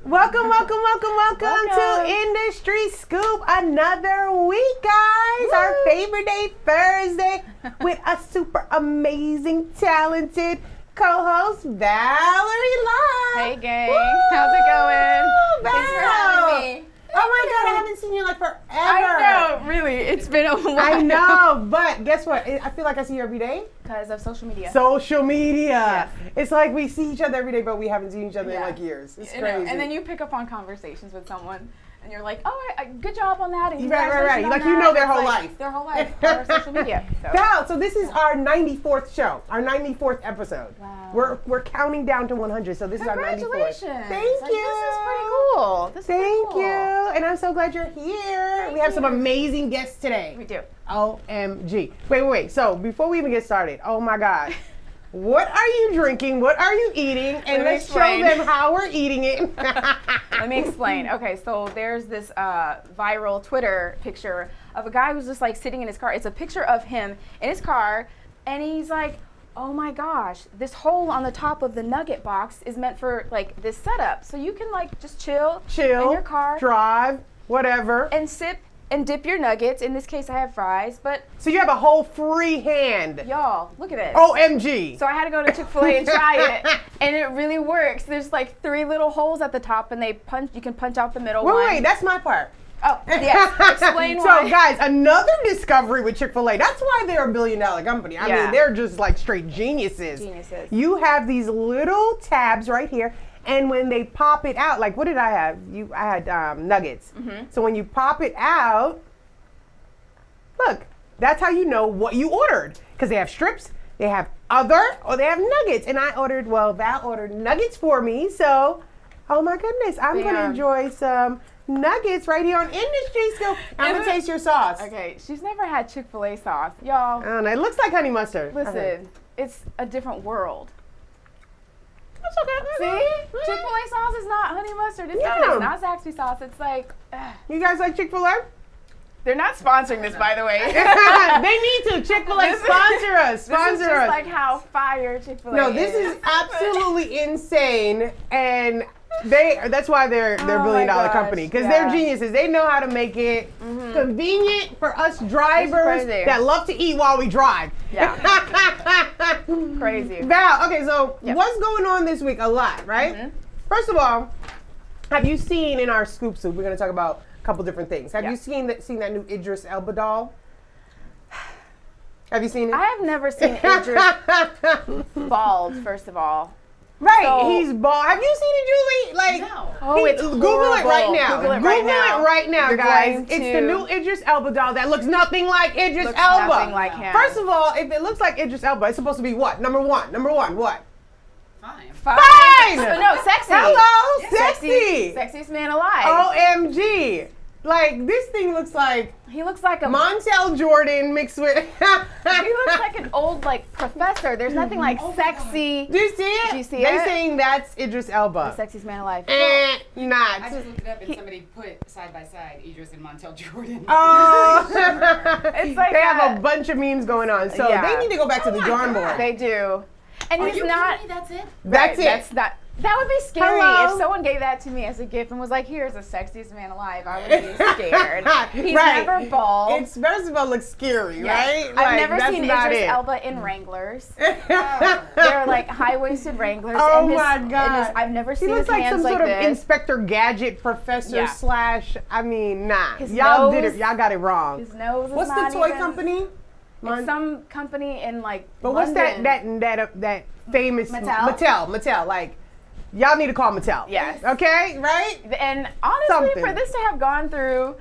Welcome to Industry Scoop. Another week, guys. Woo! Our favorite day, Thursday, with a super amazing, talented co-host, Valerie Love. Hey, gang. Woo! How's it going? Val. Thanks for having me. Oh my God, I haven't seen you like forever. I know, really. It's been a while. I know, but guess what? I feel like I see you every day. Because of social media. Social media. Yes. It's like we see each other every day, but we haven't seen each other in like years. It's crazy. And then you pick up on conversations with someone, and you're like, oh, good job on that. And Right. Like you know their whole life. Their whole life. Or social media. So this is our 94th show, our 94th episode. Wow. We're counting down to 100, so this is our 94th. Congratulations. Thank you. This is pretty cool. Thank you. And I'm so glad you're here. We have some amazing guests today. We do. OMG. Wait. So before we even get started, oh my God. What are you drinking? What are you eating? And let's show them how we're eating it. Let me explain. Okay, so there's this viral Twitter picture of a guy who's just like sitting in his car. It's a picture of him in his car, and he's like, oh my gosh, this hole on the top of the nugget box is meant for like this setup. So you can like just chill in your car, drive, whatever, and sip and dip your nuggets. In this case, I have fries, but so you have a whole free hand. Y'all, look at this. OMG. So I had to go to Chick-fil-A and try it, and it really works. There's like 3 little holes at the top, and you can punch out the middle one. Wait, that's my part. Oh, yes. Explain why. So, guys, another discovery with Chick-fil-A. That's why they're a billion-dollar company. I mean, they're just like straight geniuses. You have these little tabs right here, and when they pop it out, like what did I have? I had nuggets. Mm-hmm. So when you pop it out, look, that's how you know what you ordered. Because they have strips, they have or they have nuggets. And Val ordered nuggets for me. So, oh my goodness, I'm going to enjoy some nuggets right here on Industry Scoop. I'm going to taste your sauce. Okay, she's never had Chick-fil-A sauce. Y'all. I don't know, it looks like honey mustard. Listen, it's a different world. That's okay. See? Chick-fil-A sauce is not honey mustard. It's not Zaxby sauce. It's like... You guys like Chick-fil-A? They're not sponsoring this, by the way. They need to. Chick-fil-A sponsor us. This is just like how fire Chick-fil-A is. No, this is absolutely insane. And that's why they're a billion-dollar company. Because they're geniuses. They know how to make it convenient for us drivers that love to eat while we drive. Yeah. Crazy. Val, okay, so what's going on this week? A lot, right? Mm-hmm. First of all, have you seen in our Scoop Soup, we're going to talk about a couple different things. Have you seen that new Idris Elba doll? Have you seen it? I have never seen Idris bald, first of all. Right, so, he's bald. Have you seen it, Julie? Like, no. Oh, it's horrible. Google it right now. Google it right now, guys. It's the new Idris Elba doll that looks nothing like Idris Elba. Nothing like him. First of all, if it looks like Idris Elba, it's supposed to be what? Number one, what? Fine. No, sexy. Hello, sexy. Sexiest man alive. OMG. Like, this thing looks like... He looks like a... Montel Jordan mixed with... He looks like an old, like, professor. There's nothing like sexy. Do you see it? Do you see They're saying that's Idris Elba. The sexiest man alive. Not. I just looked it up and somebody put side by side Idris and Montel Jordan. Oh. It's like they have a bunch of memes going on. So they need to go back to the drawing board. They do. And he's not... That's it? That's it. That's not... That would be scary. Hello? If someone gave that to me as a gift and was like, here's the sexiest man alive, I would be scared. He's never bald. It's first of all looks scary, right? I've never seen Idris Elba in Wranglers. They're like high-waisted Wranglers. Oh my God. I've never seen his hands like some sort of this. Inspector Gadget professor slash, I mean, nah. His y'all nose, y'all got it wrong. His nose is What's not the toy even, company? It's some company in like But London. what's that famous Mattel? Mattel, like y'all need to call Mattel. Yes. Okay, right? And honestly, for this to have gone through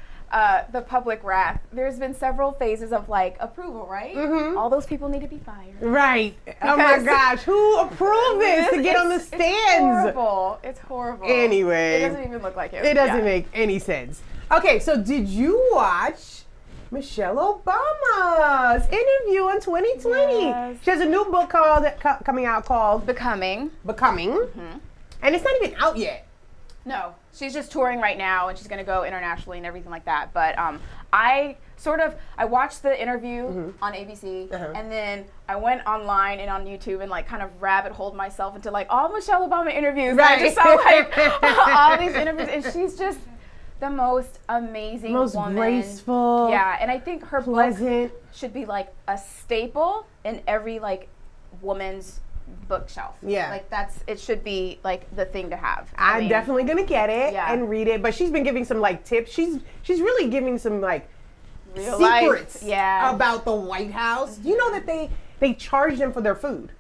the public wrath, there's been several phases of like approval, right? Mm-hmm. All those people need to be fired. Right. Oh my gosh, who approved this to get on the stands? It's horrible. Anyway. It doesn't even look like him. It doesn't make any sense. Okay, so did you watch Michelle Obama's interview in 2020? Yes. She has a new book coming out called Becoming. Mm-hmm. And it's not even out yet. No, she's just touring right now, and she's going to go internationally and everything like that. But I watched the interview on ABC, and then I went online and on YouTube and like kind of rabbit holed myself into like all Michelle Obama interviews. Right. And I just saw like all these interviews, and she's just the most amazing woman. Graceful. Yeah, and I think her pleasant book should be like a staple in every like woman's bookshelf. Yeah. Like it should be like the thing to have. I'm definitely gonna get it and read it, but she's been giving some like tips. She's really giving some like real secrets life. About the White House. You know that they charge them for their food.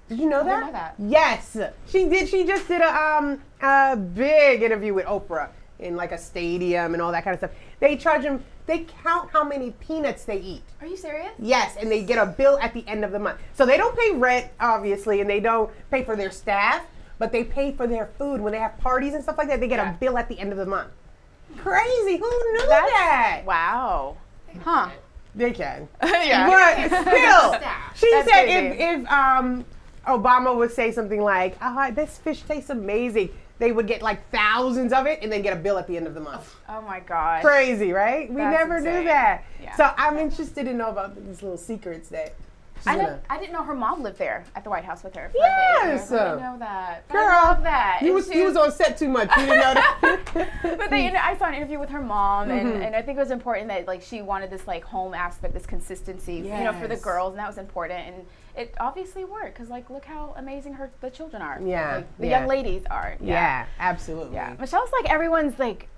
Did you know that? I didn't know that. Yes. She did. She just did a big interview with Oprah in like a stadium and all that kind of stuff. They charge them, they count how many peanuts they eat. Are you serious? Yes, and they get a bill at the end of the month. So they don't pay rent, obviously, and they don't pay for their staff, but they pay for their food. When they have parties and stuff like that, they get a bill at the end of the month. Crazy, who knew that? Wow. Huh. They can. Yeah. But still, she That's said crazy. if Obama would say something like, this fish tastes amazing, they would get like thousands of it and then get a bill at the end of the month. Oh my gosh. Crazy, right? We That's never insane. knew that. Yeah. So I'm interested to know about these little secrets that I didn't know her mom lived there at the White House with her. For Yes. I didn't know that. But Girl, I love that. You was on set too much. You didn't know that. But I saw an interview with her mom, and I think it was important that like she wanted this like home aspect, this consistency, for the girls, and that was important. And it obviously worked because like look how amazing the children are. Yeah. Like, the young ladies are. Yeah, absolutely. Yeah. Michelle's like everyone's like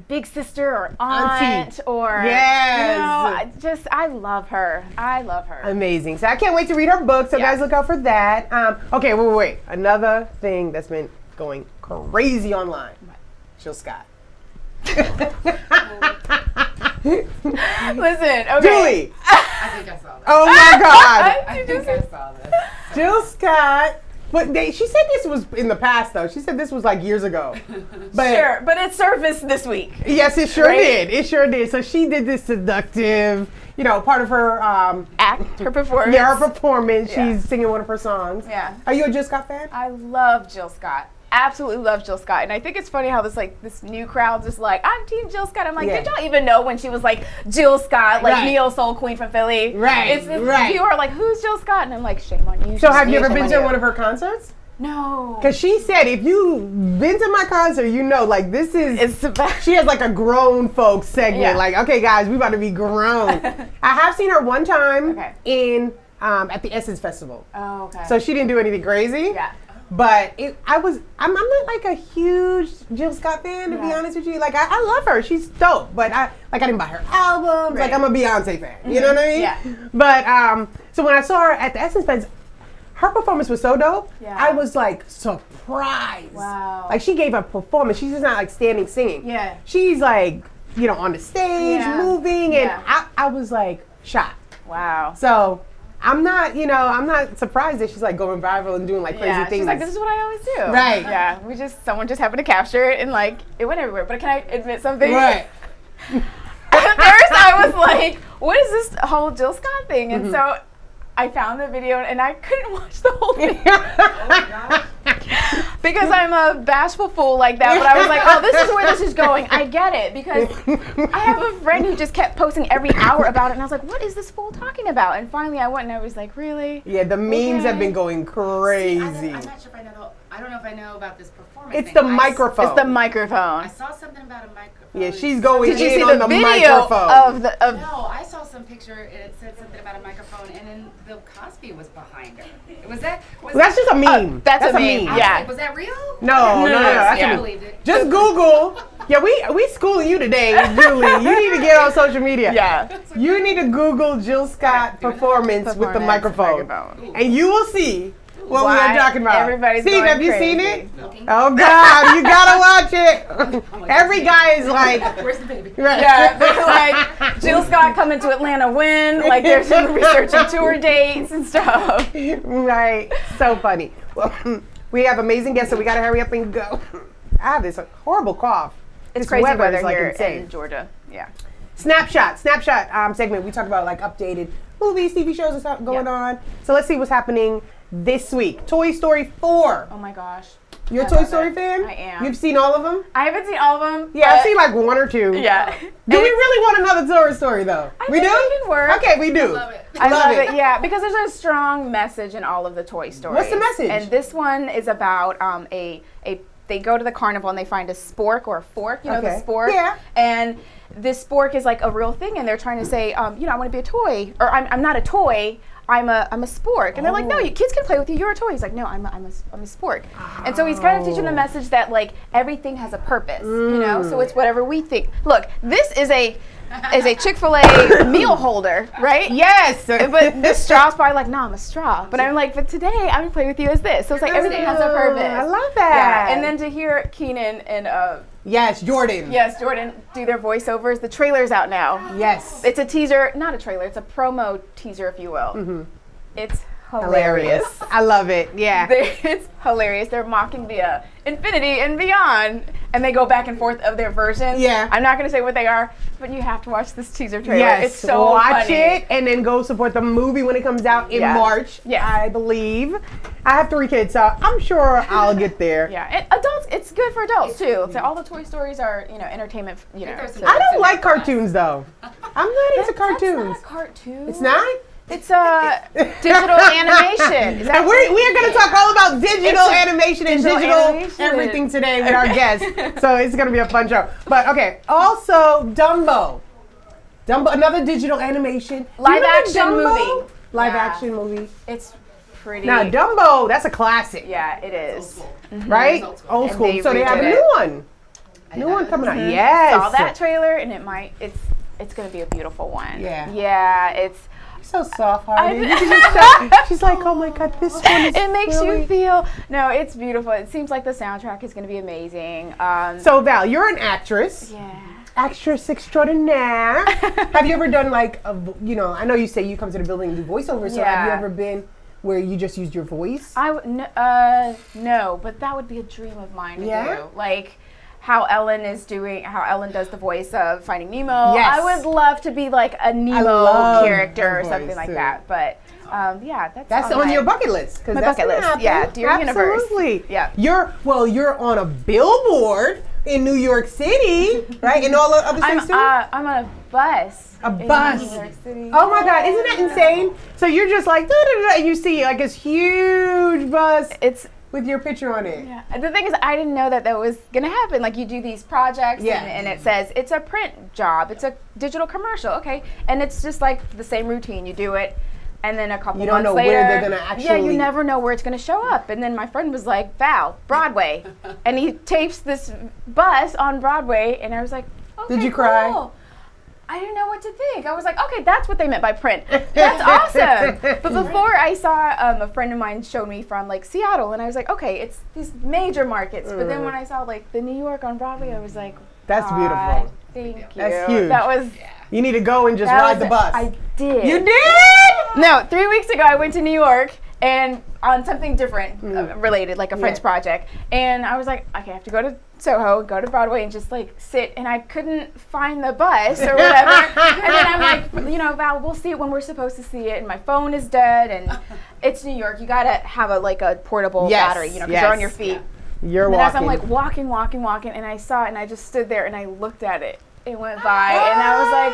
big sister or aunt Auntie. or I love her. I love her. Amazing. So I can't wait to read her book. So guys, look out for that. Okay, wait. Another thing that's been going crazy online. Jill Scott. Listen, okay. Julie. I think I saw that. Oh my God. I think I saw this. Jill Scott. But she said this was in the past, though. She said this was like years ago. But sure, but it surfaced this week. Yes, it sure did. It sure did. So she did this seductive, part of her act, her performance. Yeah, her performance. Yeah. She's singing one of her songs. Yeah. Are you a Jill Scott fan? I love Jill Scott. Absolutely love Jill Scott. And I think it's funny how this new crowd just like, I'm Team Jill Scott. I'm like, did y'all even know when she was like Jill Scott, like neo soul queen from Philly? Right. People are like, who's Jill Scott? And I'm like, shame on you. So have you ever been to one of her concerts? No. Because she said, if you've been to my concert, like this is, she has like a grown folks segment. Yeah. Like, okay guys, we about to be grown. I have seen her one time in, at the Essence Festival. Oh, okay. So she didn't do anything crazy. Yeah. But I'm not like a huge Jill Scott fan, to be honest with you. Like I love her, she's dope. But I didn't buy her albums. Like I'm a Beyonce fan. You know what I mean? Yeah. But so when I saw her at the Essence Fest, her performance was so dope. Yeah. I was like surprised. Wow. Like she gave a performance. She's just not like standing singing. Yeah. She's like on the stage, moving, and I was like shocked. Wow. So. I'm not surprised that she's like going viral and doing like crazy things. She's like, this is what I always do. Right. Yeah. Someone just happened to capture it and like it went everywhere. But can I admit something? Right. At first I was like, what is this whole Jill Scott thing? And so I found the video and I couldn't watch the whole thing. Because I'm a bashful fool like that, but I was like, oh, this is where this is going. I get it, because I have a friend who just kept posting every hour about it, and I was like, what is this fool talking about? And finally I went and I was like, really? Yeah, the memes have been going crazy. See, I'm not sure if I know. I don't know if I know about this performance. It's the microphone. It's the microphone. I saw something about a microphone. Yeah, she's going Did you see on the the video microphone. No, I saw some picture and it said something about a microphone, and then Bill Cosby was behind her. That's just a meme. That's a meme. Yeah. Was that real? No. That's I a believed it. Just Google. Yeah, we schooling you today, Julie. You need to get on social media. Yeah. You need to Google Jill Scott performance with the microphone. And you will see what we are talking about. Everybody's Steve, going have you crazy. seen it? No. Oh God, you gotta watch it. Every guy is like, where's the baby? Right. Yeah, they're like, Jill Scott coming to Atlanta when? Like they're researching tour dates and stuff. Right. So funny. Well, we have amazing guests, so we gotta hurry up and go. I have this horrible cough. It's this crazy weather is, like, here insane. in Georgia. Yeah. Snapshot segment. We talk about like updated movies, TV shows, and stuff going on. So let's see what's happening this week. Toy Story 4. Oh my gosh. You're a Toy Story fan? I am. You've seen all of them? I haven't seen all of them. Yeah, I've seen like one or two. Yeah. Do we really want another Toy Story though? I think it can work. Okay, we do. I love it. Yeah, because there's a strong message in all of the Toy Stories. What's the message? And this one is about they go to the carnival and they find a spork or a fork, the spork. Yeah. And this spork is like a real thing, and they're trying to say, I want to be a toy, or I'm not a toy. I'm a spork, and they're like, no, you kids can play with you. You're a toy. He's like, no, I'm a spork, and so he's kind of teaching the message that like everything has a purpose, So it's whatever we think. Look, this is a Chick-fil-A meal holder, right? Yes. But the straw's probably like, no, I'm a straw. But I'm like, but today I'm gonna play with you as this. So it's like everything has a purpose. I love that. Yeah. And then to hear Keenan and Jordan. Yes, Jordan do their voiceovers. The trailer's out now. Yes. It's a teaser, not a trailer. It's a promo teaser, if you will. Mm-hmm. It's hilarious. I love it. Yeah. It's hilarious. They're mocking the Infinity and Beyond, and they go back and forth of their versions. Yeah. I'm not going to say what they are, but you have to watch this teaser trailer. Yes. It's so watch funny. it and then go support the movie when it comes out in March. Yeah. I believe. I have 3 kids, so I'm sure I'll get there. Yeah. And adults, it's good for adults too. So all the Toy Stories are, entertainment. So I don't like cartoons though. I'm not into cartoons. That's not a cartoon. It's not? It's a digital animation. And we're going to talk all about digital animation and digital animation. everything today with our guests. So it's going to be a fun show. But okay, also Dumbo, another digital animation. Live action movie. Live action movie. It's pretty. Now Dumbo, that's a classic. Yeah, it is. Right? Old school. So they have a new one. New one coming out. Yes. Saw that trailer and it's going to be a beautiful one. Yeah. Yeah, it's so soft-hearted. She's like, oh my God, this one is it makes really... you feel, no, it's beautiful. It seems like the soundtrack is going to be amazing. So Val, you're an actress. Yeah. Actress extraordinaire. Have you ever done like, I know you say you come to the building and do voiceovers, so have you ever been where you just used your voice? No, but that would be a dream of mine to do. Like, how Ellen does the voice of Finding Nemo. Yes. I would love to be like a Nemo character or something like that. But that's on your bucket list. My bucket list. Yeah, Dear Universe. Absolutely. Yeah. You're on a billboard in New York City, right? In all the other states too? I'm on a bus. A bus. In New York City. Oh my God, isn't that insane? So you're just like, da-da-da, and you see like this huge bus. With your picture on it. Yeah. The thing is, I didn't know that was going to happen. Like, you do these projects, and it says it's a print job. It's a digital commercial, okay? And it's just like the same routine. You do it, and then a couple months later. You don't know where they're going to actually. Yeah, you never know where it's going to show up. And then my friend was like, Val, Broadway. And he tapes this bus on Broadway, and I was like, okay, did you cry? Cool. I didn't know what to think. I was like, okay, that's what they meant by print. That's awesome. But before I saw a friend of mine showed me from like Seattle, and I was like, okay, it's these major markets. But then when I saw like the New York on Broadway, I was like, that's beautiful. Thank you. That's huge. That was. You need to go and just ride the bus. I did. You did? No, 3 weeks ago I went to New York and on something different related, like a friend's project, and I was like, okay, I have to go to Soho, go to Broadway, and just like sit, and I couldn't find the bus or whatever. And then I'm like, Val, we'll see it when we're supposed to see it, and my phone is dead, and it's New York. You gotta have a portable battery, because you're on your feet. You're and walking. As I'm like walking, and I saw it, and I just stood there, and I looked at it. It went by, and I was like,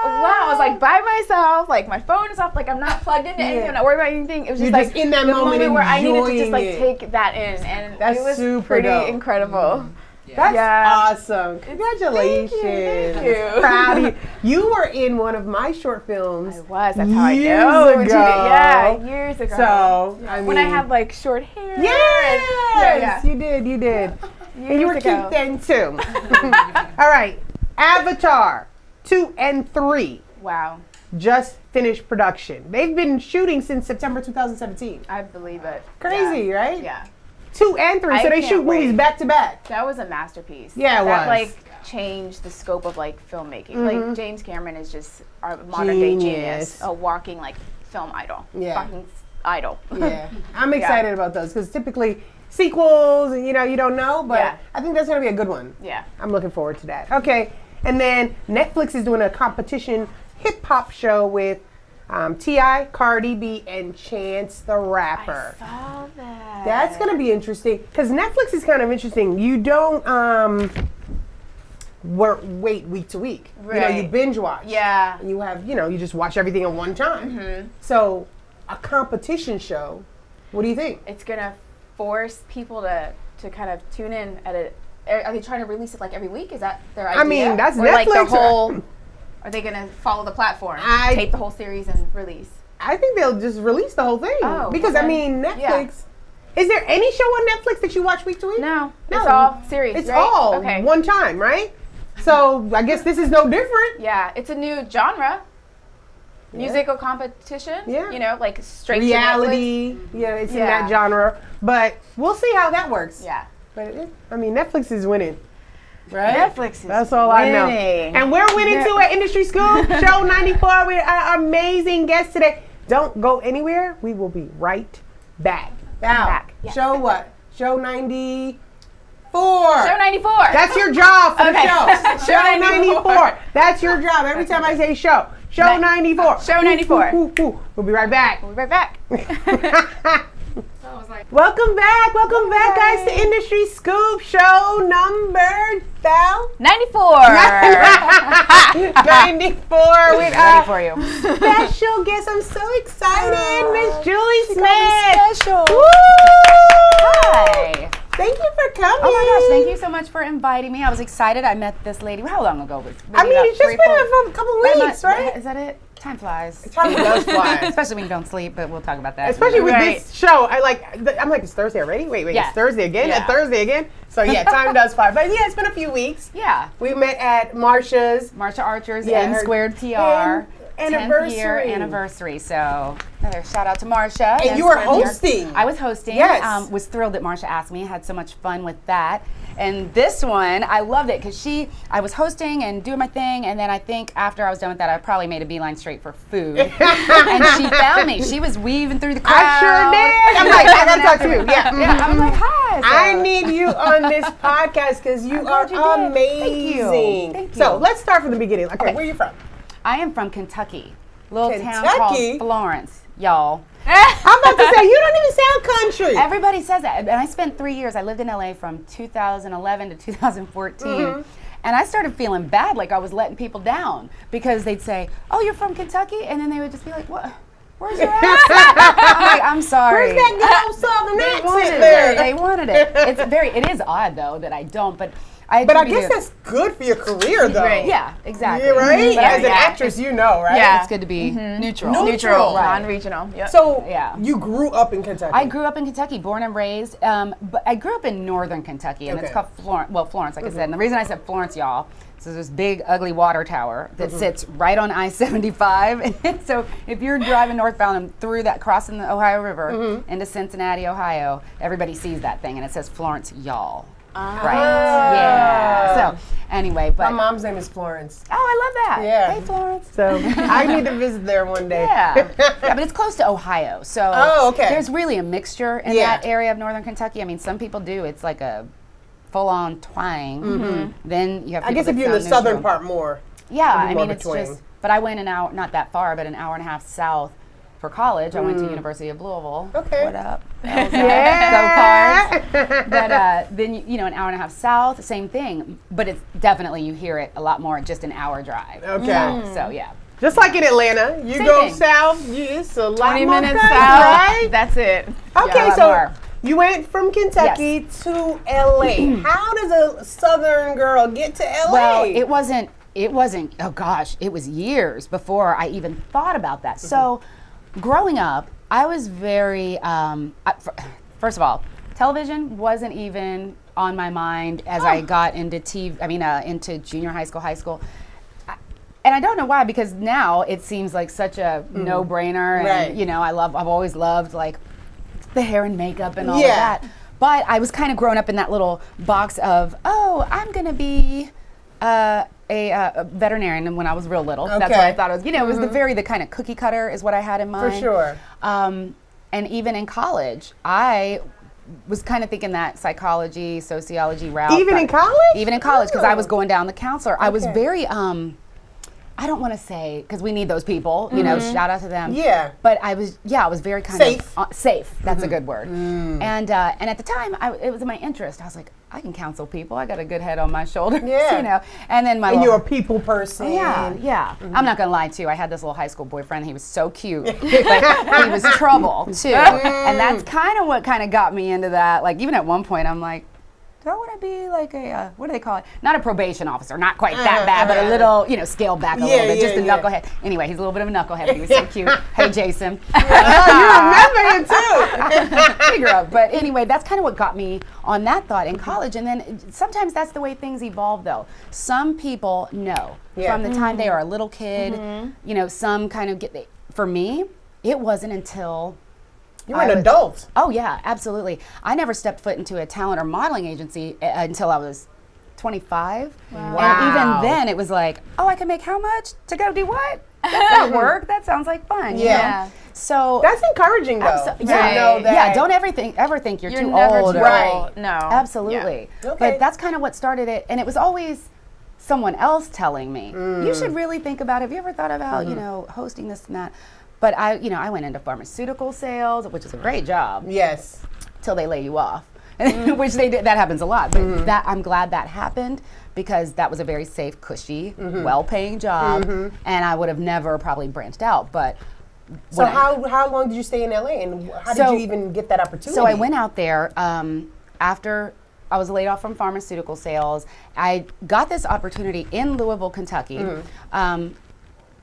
wow, I was like by myself, like my phone is off, like I'm not plugged into anything, I'm not worried about anything. It was just like in that moment where I needed to just like take that in, and that's it was super pretty dope. Incredible. That's awesome. Congratulations. Thank you. Proud of you. You were in one of my short films. I was. That's how I know. Years ago. Yeah, years ago. So, when I had like short hair. Yes, you did. And you were cute then too. All right. Avatar 2 and 3. Wow. Just finished production. They've been shooting since September 2017. I believe it. Crazy, right? Yeah. 2 and 3. So they shoot movies back to back. That was a masterpiece. Yeah, it was. That like changed the scope of like filmmaking. Like James Cameron is just our modern day genius, a walking like film idol. Yeah. Fucking idol. Yeah. I'm excited about those because typically sequels, and you don't know, but I think that's gonna be a good one. Yeah. I'm looking forward to that. Okay. And then Netflix is doing a competition hip hop show with T.I., Cardi B, and Chance the Rapper. I saw that. That's going to be interesting because Netflix is kind of interesting. You don't wait week to week. Right. You binge watch. Yeah. You have, you just watch everything at one time. Mm-hmm. So a competition show, what do you think? It's going to force people to kind of tune in at it. Are they trying to release it like every week? Is that their idea? I mean, that's or Netflix. Like the whole, are they going to follow the platform? Tape the whole series and release? I think they'll just release the whole thing. Oh, because, okay. I mean, Netflix. Yeah. Is there any show on Netflix that you watch week to week? No. It's all series, It's right? all okay. one time, right? So I guess this is no different. Yeah, it's a new genre. Musical competition. Yeah. Like straight reality. to Netflix. Yeah, it's in that genre. But we'll see how that works. Yeah. But Netflix is winning. Right? Netflix is That's all winning. I know. And we're winning too at Industry Scoop, Show 94 with our amazing guest today. Don't go anywhere. We will be right back. Now, yes. Show what? Show 94. Show 94. That's your job for the show. Show 94. That's your job. Every time I say show. Show 94. Show 94. We'll be right back. We'll be right back. Welcome back, guys, to Industry Scoop Show number 94. 94 with Ready for you. special guest. I'm so excited, Miss Julie Smith. Special. Woo! Hi. Thank you for coming. Oh my gosh, thank you so much for inviting me. I was excited. I met this lady. How long ago was it? It's just been a couple weeks, right? Is that it? Time flies. Time does fly. Especially when you don't sleep, but we'll talk about that. Especially with this show. I'm like, it's Thursday already? Wait, Yeah. it's Thursday again? Yeah. It's Thursday again? So yeah, time does fly. But yeah, it's been a few weeks. Yeah. We met at Marsha's. Marsha Archer's Yeah, N her Squared PR. 10th year anniversary. So another shout out to Marsha. And you were hosting. I was hosting. Yes. Was thrilled that Marsha asked me. Had so much fun with that. And this one, I loved it because I was hosting and doing my thing, and then I think after I was done with that, I probably made a beeline straight for food. And she found me. She was weaving through the crowd. I sure did. I'm like, I gotta talk to you. Yeah. Yeah, I was like, hi. So. I need you on this podcast because you are amazing. Thank you. So let's start from the beginning. Okay, where are you from? I am from Kentucky. Little town Kentucky? called Florence, y'all. I'm about to say, you don't even sound country. Everybody says that. And I spent 3 years. I lived in LA from 2011 to 2014. And I started feeling bad, like I was letting people down because they'd say, oh, you're from Kentucky? And then they would just be like, what? Where's your accent? I'm like, I'm sorry. Where's that good old southern accent wanted there? it. They wanted it. It is odd though that I don't, but I guess that's good for your career, though. Right. Yeah, exactly. Yeah, right? But As an actress, you know, right? Yeah. It's good to be neutral. Neutral. Right. Non-regional. Yep. So, Yeah. you grew up in Kentucky. I grew up in Kentucky, born and raised, but I grew up in northern Kentucky, and it's called Florence, like I said. And the reason I said Florence, y'all, is there's this big, ugly water tower that sits right on I-75. And so if you're driving northbound and through that, crossing the Ohio River into Cincinnati, Ohio, everybody sees that thing, and it says Florence, y'all. Right. Yeah. So anyway, but My mom's name is Florence. oh, I love that. Yeah. Hey, Florence. So, I need to visit there one day. Yeah. Yeah, but it's close to Ohio, so there's really a mixture in that area of northern Kentucky. I mean, some people do. It's like a full-on twang. Then you have. I guess if you're in the southern part more. Yeah, it'd be I more mean, of a it's twang. just. But I went an hour, not that far, but an hour and a half south for college. I went to University of Louisville. Okay. What up? Yeah. Go Cards. But then, an hour and a half south, same thing. But it's definitely, you hear it a lot more, just an hour drive. Okay. So, yeah. Just like in Atlanta, you Same go thing. south, it's a lot 20 more minutes country, south. right? That's it. Okay, lot so more. you went from Kentucky to LA. How does a southern girl get to LA? Well, it wasn't, oh gosh, it was years before I even thought about that. So, growing up, I was very, first of all, television wasn't even on my mind as I got into into junior high school. And I don't know why, because now it seems like such a no-brainer. Right. And, I've always loved like the hair and makeup and all of that. But I was kind of grown up in that little box of, oh, I'm going to be a veterinarian when I was real little. That's what I thought it was. It was the kind of cookie cutter is what I had in mind. For sure. And even in college, I was kind of thinking that psychology, sociology route. Even in college? Even in college, because I was going down the counselor. I was very, I don't want to say, because we need those people, you know, shout out to them. Yeah. But I was very kind Safe. of safe. That's a good word. And at the time, it was in my interest. I was like, I can counsel people. I got a good head on my shoulders, Yeah. you know. And then you're a people person. Yeah. I'm not gonna lie to you. I had this little high school boyfriend. He was so cute, but he was trouble too. And that's kind of what kind of got me into that. Like even at one point, I'm like, do I want to be like a, what do they call it? Not a probation officer, not quite that bad, but a little, you know, scaled back a little bit, just a knucklehead. Anyway, he's a little bit of a knucklehead, but he was so cute. Hey, Jason. You remember him too. Figure out. But anyway, that's kind of what got me on that thought in college. And then sometimes that's the way things evolve, though. Some people know from the time they are a little kid, you know, some kind of get, for me, it wasn't until You're an adult. Oh yeah, absolutely. I never stepped foot into a talent or modeling agency until I was 25. Wow. And even then it was like, oh, I can make how much to go do what? That's not work. That sounds like fun. you know? So that's encouraging though. To Right. know that yeah, don't ever think you're too never old. too Right. old. No. Absolutely. Yeah. Okay. But that's kind of what started it. And it was always someone else telling me, you should really think about it. Have you ever thought about, you know, hosting this and that? But I went into pharmaceutical sales, which is a great job. Yes. Till they lay you off, which they did. That happens a lot. But that I'm glad that happened because that was a very safe, cushy, well-paying job, and I would have never probably branched out. But So how long did you stay in LA, and how did you even get that opportunity? So I went out there after I was laid off from pharmaceutical sales. I got this opportunity in Louisville, Kentucky.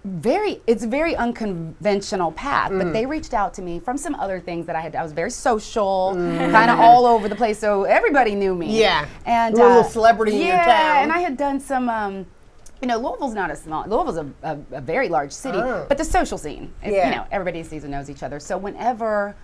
It's a very unconventional path, but they reached out to me from some other things that I was very social, kind of all over the place, so everybody knew me. Yeah, and a little celebrity in your town. Yeah, and I had done some. You know, Louisville's not a small. Louisville's a very large city, but the social scene is, you know, everybody sees and knows each other. So whenever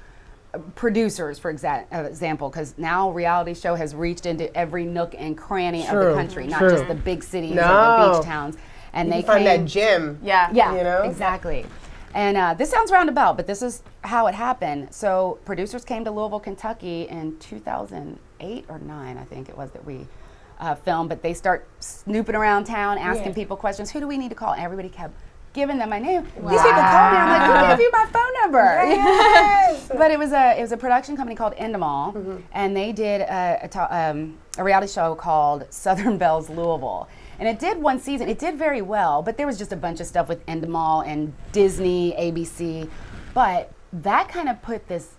producers, for example, because now reality show has reached into every nook and cranny of the country, not just the big cities or the beach towns. And they find that gem. Yeah, you know? Exactly. And this sounds roundabout, but this is how it happened. So producers came to Louisville, Kentucky in 2008 or 9, I think it was, that we filmed. But they start snooping around town, asking people questions. Who do we need to call? And everybody kept giving them my name. Wow. These people called me. I'm like, who gave you my phone number? Yes. But it was a production company called Endemol, and they did a reality show called Southern Belle's Louisville. And it did one season. It did very well, but there was just a bunch of stuff with Endemol and Disney, ABC. But that kind of put this.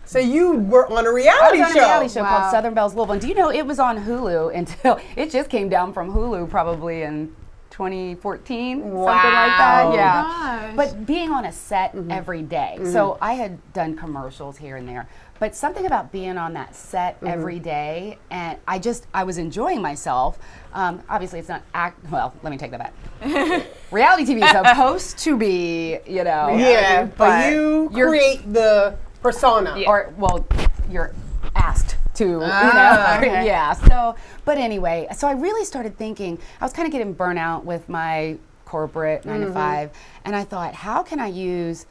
So you were on a reality show. I was on a reality show called Southern Belle's Louisville. And do you know it was on Hulu until it just came down from Hulu probably in 2014, something like that. Yeah. But being on a set every day. So I had done commercials here and there. But something about being on that set every day, and I was enjoying myself. Obviously, it's not well, let me take that back. Reality TV is supposed to be, you know. Yeah, but you create the persona. Yeah. Or, well, you're asked to, you know. Okay. Yeah, so, but anyway, so I really started thinking, I was kind of getting burnout with my corporate 9 to 5, and I thought, how can I use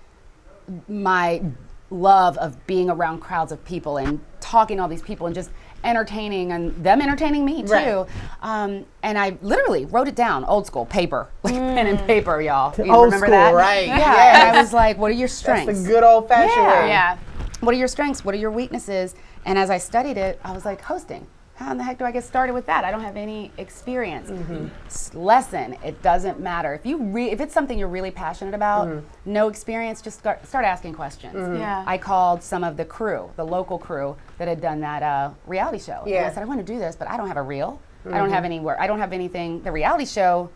my love of being around crowds of people and talking to all these people and just entertaining and them entertaining me too. Right. And I literally wrote it down, old school, paper, like pen and paper, y'all. You Old remember school, that? right. Yeah. Yes. And I was like, what are your strengths? That's the good old fashioned way. Yeah. What are your strengths? What are your weaknesses? And as I studied it, I was like, hosting. How in the heck do I get started with that? I don't have any experience. Lesson, it doesn't matter. If it's something you're really passionate about, no experience, just start asking questions. Yeah. I called some of the crew, the local crew that had done that reality show. Yeah. And I said, I want to do this, but I don't have a reel. I don't have anywhere. I don't have anything. The reality show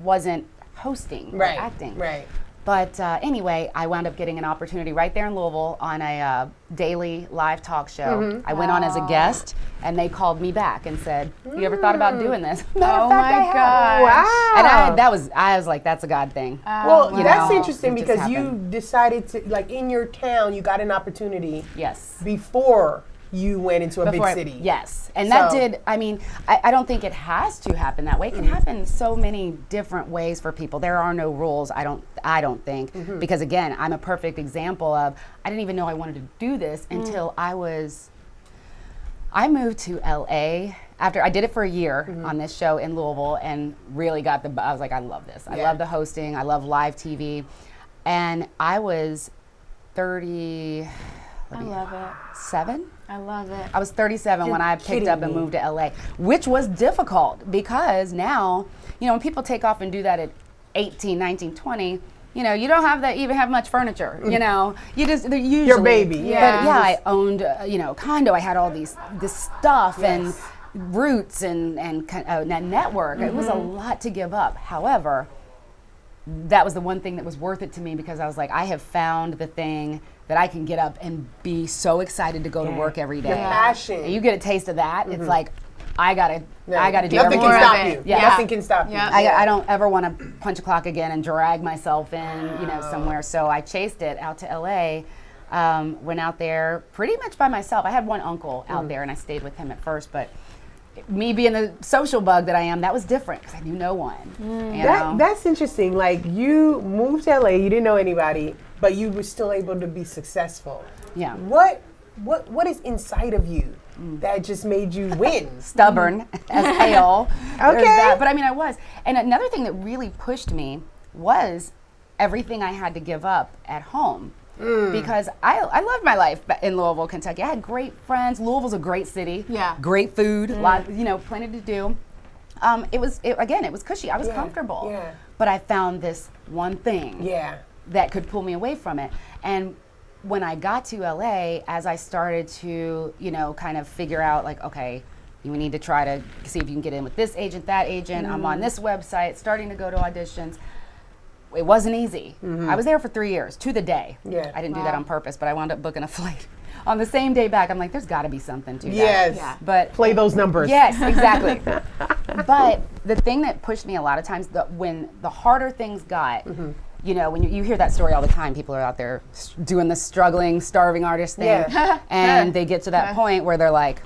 wasn't hosting or acting. Right. But anyway, I wound up getting an opportunity right there in Louisville on a daily live talk show. I went on as a guest, and they called me back and said, "You ever thought about doing this?" Matter of fact, I have. Wow. And I was like, "That's a God thing." Well, You that's know, interesting it just because you happened. decided to, like, in your town, you got an opportunity Yes. before you went into a big Before city. Yes. And that So- did, I mean, I don't think it has to happen that way. It can happen so many different ways for people. There are no rules, I don't think. Because again, I'm a perfect example of, I didn't even know I wanted to do this until I moved to LA after I did it for a year on this show in Louisville and really I was like, I love this. I love the hosting. I love live TV. And I was 30, I love it. 7? I love it. I was 37 when I picked up and moved to LA, which was difficult because now, when people take off and do that at 18, 19, 20, you don't even have much furniture, you just, they're usually. Your baby. Yeah. But I owned, a condo. I had all this stuff and roots and network. It was a lot to give up. However, that was the one thing that was worth it to me because I was like, I have found the thing that I can get up and be so excited to go to work every day. The passion. And you get a taste of that. It's like, I gotta do Nothing everything. can stop you. Yeah. Nothing can stop you. I don't ever want to punch a clock again and drag myself in, somewhere. So I chased it out to LA. Went out there pretty much by myself. I had one uncle out there, and I stayed with him at first, but me being the social bug that I am, that was different because I knew no one. That's interesting. Like, you moved to LA, you didn't know anybody, but you were still able to be successful. Yeah. What is inside of you that just made you win? Stubborn as hell. Okay. That. But I was. And another thing that really pushed me was everything I had to give up at home. Because I loved my life in Louisville, Kentucky. I had great friends. Louisville's a great city. Yeah. Great food. Plenty to do. It was cushy. I was comfortable. Yeah. But I found this one thing that could pull me away from it. And when I got to LA, as I started to, kind of figure out like, okay, you need to try to see if you can get in with this agent, that agent. I'm on this website, starting to go to auditions. It wasn't easy. I was there for 3 years, to the day. Yeah. I didn't do that on purpose, but I wound up booking a flight on the same day back. I'm like, there's got to be something to that. Yes. But play those numbers. Yes, exactly. But the thing that pushed me a lot of times, when the harder things got, when you hear that story all the time, people are out there doing the struggling, starving artist thing, and they get to that point where they're like,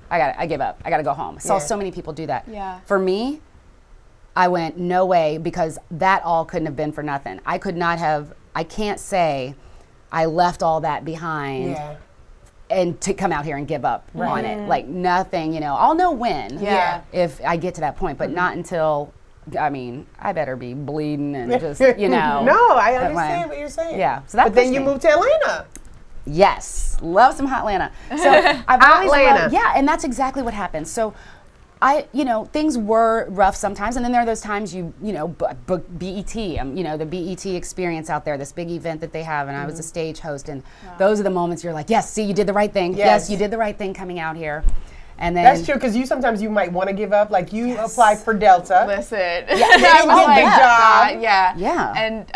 I give up. I got to go home. I saw so many people do that. Yeah. For me, I went, no way, because that all couldn't have been for nothing. I can't say I left all that behind and to come out here and give up on it. Like nothing, I'll know when if I get to that point, but not until, I better be bleeding and just, No, I understand what you're saying. Yeah. So that but then you moved to Atlanta. Yes. Love some hot Atlanta. So I've always loved, and that's exactly what happened. So things were rough sometimes, and then there are those times book BET, the BET experience out there, this big event that they have, and I was a stage host, and those are the moments you're like, yes, see, you did the right thing. Yes, you did the right thing coming out here. And then that's true, because sometimes you might want to give up. Like you applied for Delta. Listen, they didn't get the job. Yeah. And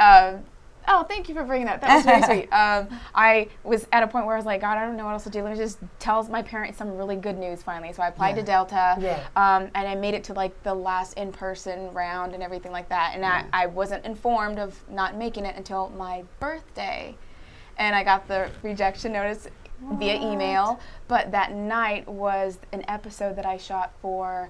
thank you for bringing that. That was very sweet. I was at a point where I was like, God, I don't know what else to do. Let me just tell my parents some really good news finally. So I applied to Delta, and I made it to like the last in-person round and everything like that. And I wasn't informed of not making it until my birthday. And I got the rejection notice via email. But that night was an episode that I shot for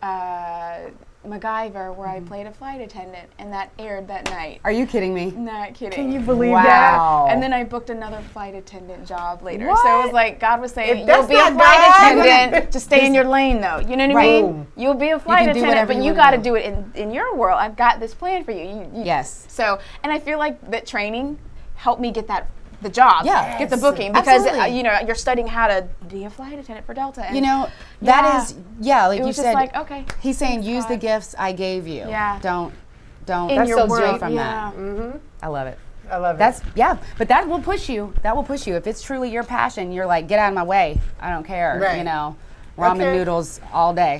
MacGyver, where I played a flight attendant, and that aired that night. Are you kidding me? Not kidding. Can you believe that? And then I booked another flight attendant job later. So it was like God was saying, if you'll be a flight attendant, just stay in your lane though. You know what I mean? You'll be a flight attendant, but you got to do it in your world. I've got this plan for you. Yes. So, and I feel like that training helped me get the job, get the booking, because you're studying how to be a flight attendant for Delta. And that is like it you was said. Just like, okay, he's saying use the gifts I gave you. Yeah. Don't in your world from that. I love it. I love it. But that will push you. If it's truly your passion, you're like, get out of my way. I don't care. Right. Ramen noodles all day,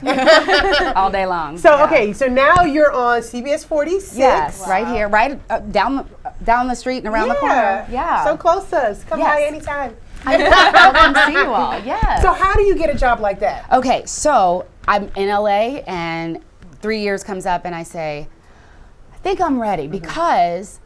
all day long. So so now you're on CBS 46. Yes, right here, right down the street and around the corner. Yeah, so close to us. Come by anytime. I'll come see you all. Yeah. So how do you get a job like that? Okay, so I'm in LA, and 3 years comes up, and I say, I think I'm ready, because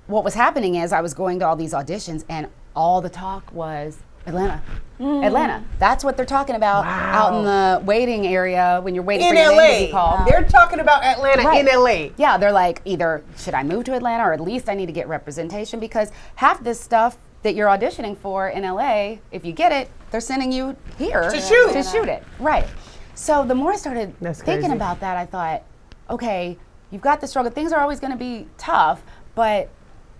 what was happening is I was going to all these auditions, and all the talk was Atlanta. Atlanta. That's what they're talking about out in the waiting area when you're waiting for your name to be called. They're talking about Atlanta in LA. Yeah, they're like, either should I move to Atlanta, or at least I need to get representation, because half this stuff that you're auditioning for in LA, if you get it, they're sending you here to shoot it. Right. So the more I started thinking crazy. about that, I thought, okay, you've got the struggle. Things are always going to be tough, but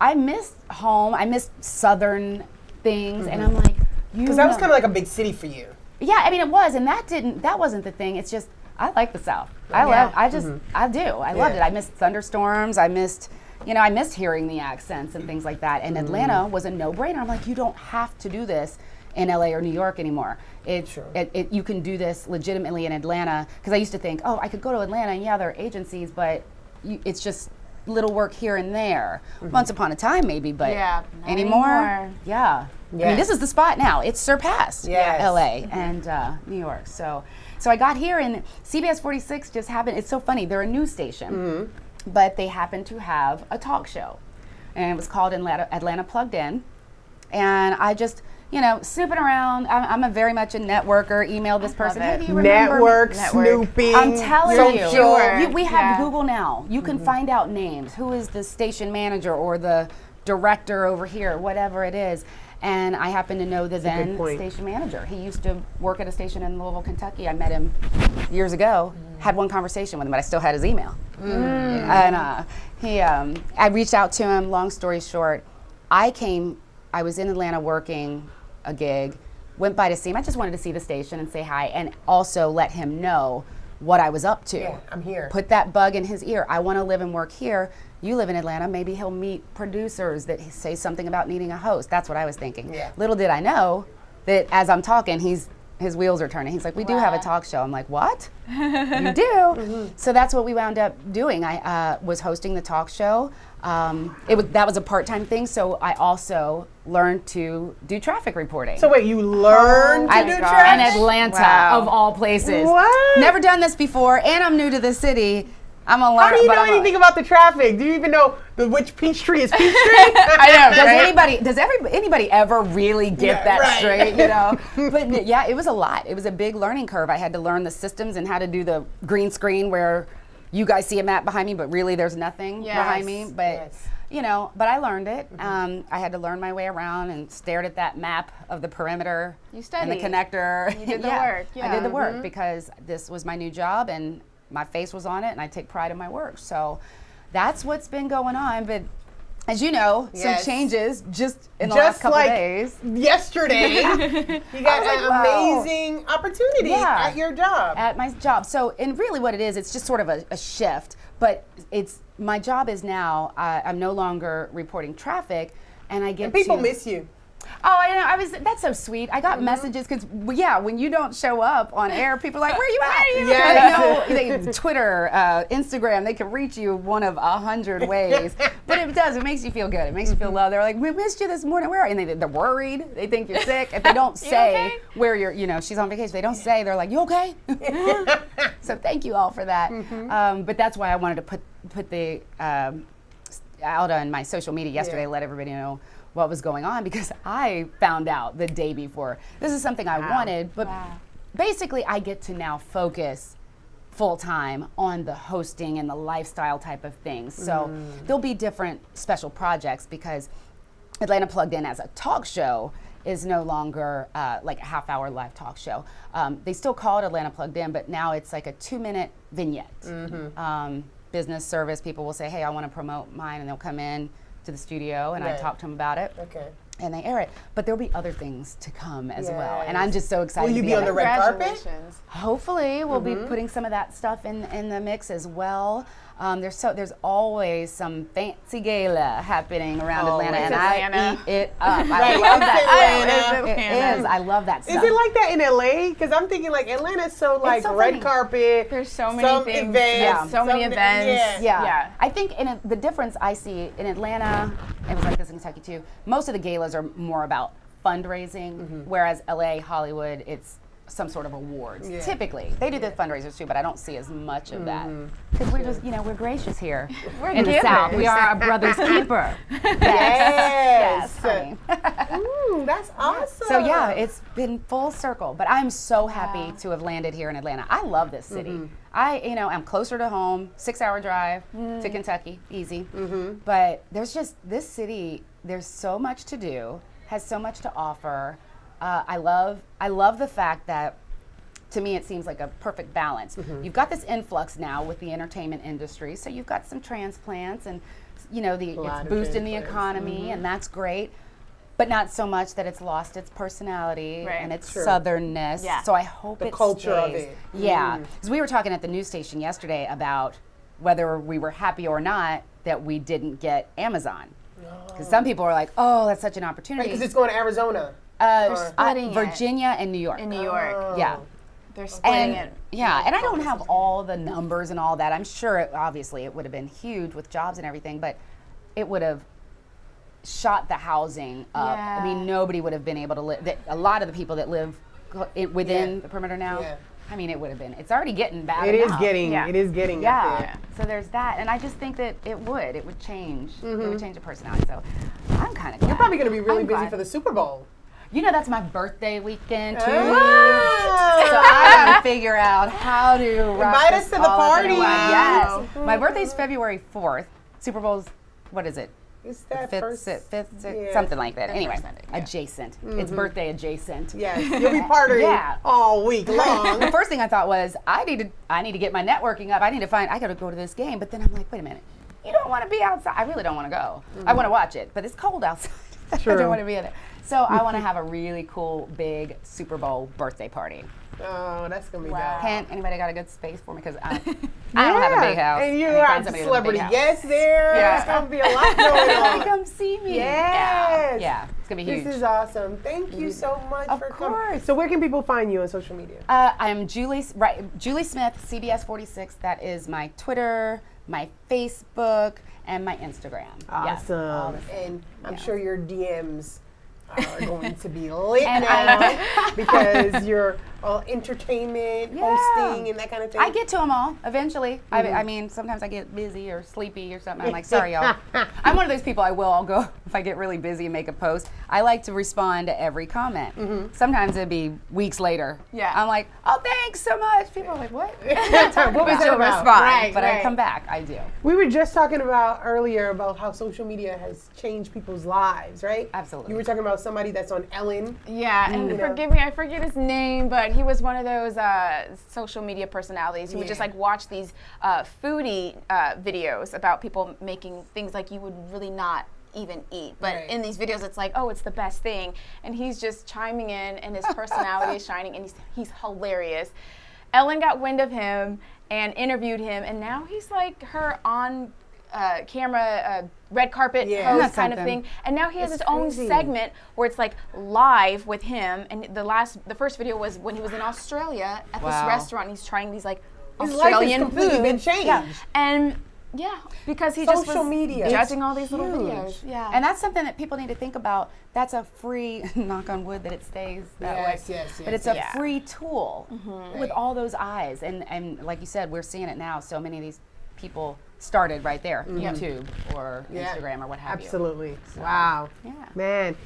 I missed home. I missed Southern things, and I'm like, because that was kind of like a big city for you. Yeah, I mean it was, and that wasn't the thing. It's just I like the South. I do. I loved it. I missed thunderstorms. I missed hearing the accents and things like that. And Atlanta was a no-brainer. I'm like, you don't have to do this in LA or New York anymore. You can do this legitimately in Atlanta. Because I used to think, oh, I could go to Atlanta, and yeah, there are agencies, but it's just little work here and there. Once upon a time, maybe, but anymore. Yeah. I mean, this is the spot now. It's surpassed LA and New York. So I got here, and CBS 46 just happened. It's so funny. They're a news station, but they happened to have a talk show, and it was called Atlanta Plugged In. And I just, snooping around. I'm a very much a networker. Email this person. Hey, do you remember Network snooping. I'm telling you, we have Yeah. Google now. You can find out names. Who is the station manager or the director over here, whatever it is. And I happen to know the then station manager. He used to work at a station in Louisville, Kentucky. I met him years ago, had one conversation with him, but I still had his email. And I reached out to him, long story short. I was in Atlanta working a gig, went by to see him. I just wanted to see the station and say hi, and also let him know what I was up to. Yeah, I'm here. Put that bug in his ear. I want to live and work here. You live in Atlanta, maybe he'll meet producers that say something about needing a host. That's what I was thinking. Yeah. Little did I know that as I'm talking, his wheels are turning. He's like, we do have a talk show. I'm like, what? You do? So that's what we wound up doing. I was hosting the talk show. That was a part-time thing, so I also learned to do traffic reporting. So wait, you learned to do traffic? In Atlanta, of all places. What? Never done this before, and I'm new to the city. I'm a learner. How do you know anything about the traffic? Do you even know which Peachtree is Peachtree? I know. Does anybody ever really get that straight? But yeah, it was a lot. It was a big learning curve. I had to learn the systems and how to do the green screen where you guys see a map behind me, but really there's nothing behind me. But but I learned it. I had to learn my way around and stared at that map of the perimeter and the connector. You did the work. I did the work because this was my new job and my face was on it, and I take pride in my work. So that's what's been going on. But as you know, some changes just in the last couple of days. Yesterday, you got an amazing opportunity at your job. At my job. So, and really what it is, it's just sort of a shift. But my job is now, I'm no longer reporting traffic, and I get people miss you. Oh, I know. That's so sweet. I got messages because, when you don't show up on air, people are like, "Where are you at?" Yes. They Twitter, Instagram, they can reach you one of 100 ways. But it does. It makes you feel good. It makes you feel loved. They're like, "We missed you this morning. Where are you?" And they're worried. They think you're sick. If they don't say where you're, she's on vacation. They don't say. They're like, "You okay?" So thank you all for that. But that's why I wanted to put the out on my social media yesterday, let everybody know what was going on, because I found out the day before. This is something I wanted, but basically I get to now focus full time on the hosting and the lifestyle type of things. So there'll be different special projects, because Atlanta Plugged In as a talk show is no longer like a half-hour live talk show. They still call it Atlanta Plugged In, but now it's like a 2-minute vignette. Business service, people will say, hey, I want to promote mine, and they'll come in to the studio, and I talk to them about it. Okay. And they air it. But there'll be other things to come as well. And I'm just so excited. Will you to be on the red carpet? Hopefully, we'll be putting some of that stuff in the mix as well. There's always some fancy gala happening around Atlanta, and I eat it up. I love that. It is. I love that stuff. Is it like that in LA? Because I'm thinking like Atlanta's so like so red funny. carpet. There's so many things. Events, So many events. Yeah. I think the difference I see in Atlanta, it was like this in Kentucky too, most of the galas are more about fundraising, whereas LA, Hollywood, it's some sort of awards. Typically. They do the fundraisers too, but I don't see as much of that. Because we're just, we're gracious here in the South. We are our brother's keeper. Yes. Honey. Ooh, that's awesome. So yeah, it's been full circle, but I'm so happy to have landed here in Atlanta. I love this city. I'm closer to home, 6-hour drive to Kentucky, easy. But there's just, this city, there's so much to do, has so much to offer. I love the fact that to me, it seems like a perfect balance. You've got this influx now with the entertainment industry, so you've got some transplants and, it's boosting the economy, and that's great. But not so much that it's lost its personality and its southernness. Yeah. So I hope the culture of it. Yeah, because we were talking at the news station yesterday about whether we were happy or not that we didn't get Amazon. Because some people are like, "Oh, that's such an opportunity." Because it's going to Arizona. Virginia and New York. In New York. Yeah. They're splitting it. Yeah, and I don't have all the numbers and all that. I'm sure, obviously, it would have been huge with jobs and everything, but it would have shot the housing up. Yeah. I mean, nobody would have been able to live. A lot of the people that live within the perimeter now, I mean, it would have been. It's already getting bad enough. It is getting up there. So there's that, and I just think that it would change. It would change the personality. So I'm kind of glad. You're probably going to be really busy for the Super Bowl. That's my birthday weekend too. So I gotta figure out how to invite us to the party. Yes, my birthday's February 4th. Super Bowl's, what is it? Is that fifth, something like that. Anyway, adjacent. It's birthday adjacent. Yes, you'll be partying all week long. The first thing I thought was, I need to get my networking up. I gotta go to this game. But then I'm like, wait a minute. You don't want to be outside. I really don't want to go. I want to watch it, but it's cold outside. True. I don't want to be in it. So I want to have a really cool, big Super Bowl birthday party. Oh, that's going to be dope. Anybody got a good space for me? Because I don't have a big house. And you have celebrity guests there. Yeah. There's going to be a lot going on. Come see me. Yes. Yeah. It's going to be huge. This is awesome. Thank you so much for coming. Of course. So where can people find you on social media? I'm Julie Smith, CBS 46. That is my Twitter, my Facebook, and my Instagram. Awesome. And I'm sure your DMs are going to be lit now because you're all entertainment, hosting, and that kind of thing. I get to them all eventually. I mean, sometimes I get busy or sleepy or something. I'm like, sorry, y'all. I'm one of those people. I'll go if I get really busy and make a post. I like to respond to every comment. Sometimes it'd be weeks later. Yeah. I'm like, oh, thanks so much. People are like, what? What was it about? But I come back. I do. We were just talking about earlier about how social media has changed people's lives, right? Absolutely. You were talking about somebody that's on Ellen. Yeah, and forgive me, I forget his name, but he was one of those social media personalities who would just like watch these foodie videos about people making things like you would really not even eat. But in these videos, it's like, oh, it's the best thing. And he's just chiming in, and his personality is shining, and he's hilarious. Ellen got wind of him and interviewed him, and now he's like her on camera red carpet host kind of thing, and now he has his own segment where it's like live with him. And the first video was when he was in Australia at this restaurant. And he's trying these like Australian food. Been changed. And because he social just was media judging all these little videos. Yeah, and that's something that people need to think about. That's a free, knock on wood that it stays that way. Yes. But it's a free tool with all those eyes, and like you said, we're seeing it now. So many of these people started right there, YouTube or Instagram or what have you. Absolutely. So, wow. Yeah. Man,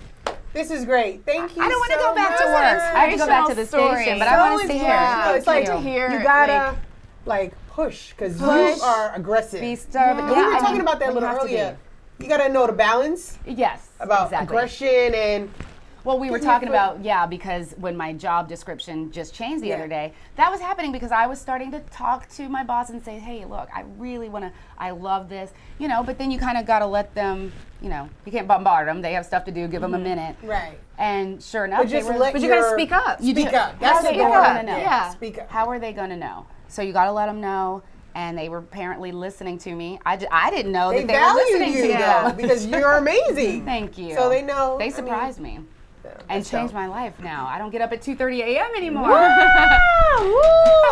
this is great. Thank you. I don't want to go back to work. I have to go back to the station, but I want to stay here. It's like you gotta like push because you are aggressive. Be stubborn. We were talking about that a little earlier. You gotta know the balance. Yes. About aggression and. Well, we were talking about, because when my job description just changed the other day, that was happening because I was starting to talk to my boss and say, hey, look, I really want to, I love this, but then you kind of got to let them, you can't bombard them. They have stuff to do, give them a minute. Right. And sure enough, but you got to speak up. Speak up. That's what they're going to know. Yeah. Speak up. How are they going to know? So you got to let them know. And they were apparently listening to me. I didn't know that they were listening to you. Because you're amazing. Thank you. So they know. They surprised me. And changed my life now. I don't get up at 2:30 a.m. anymore. Woo!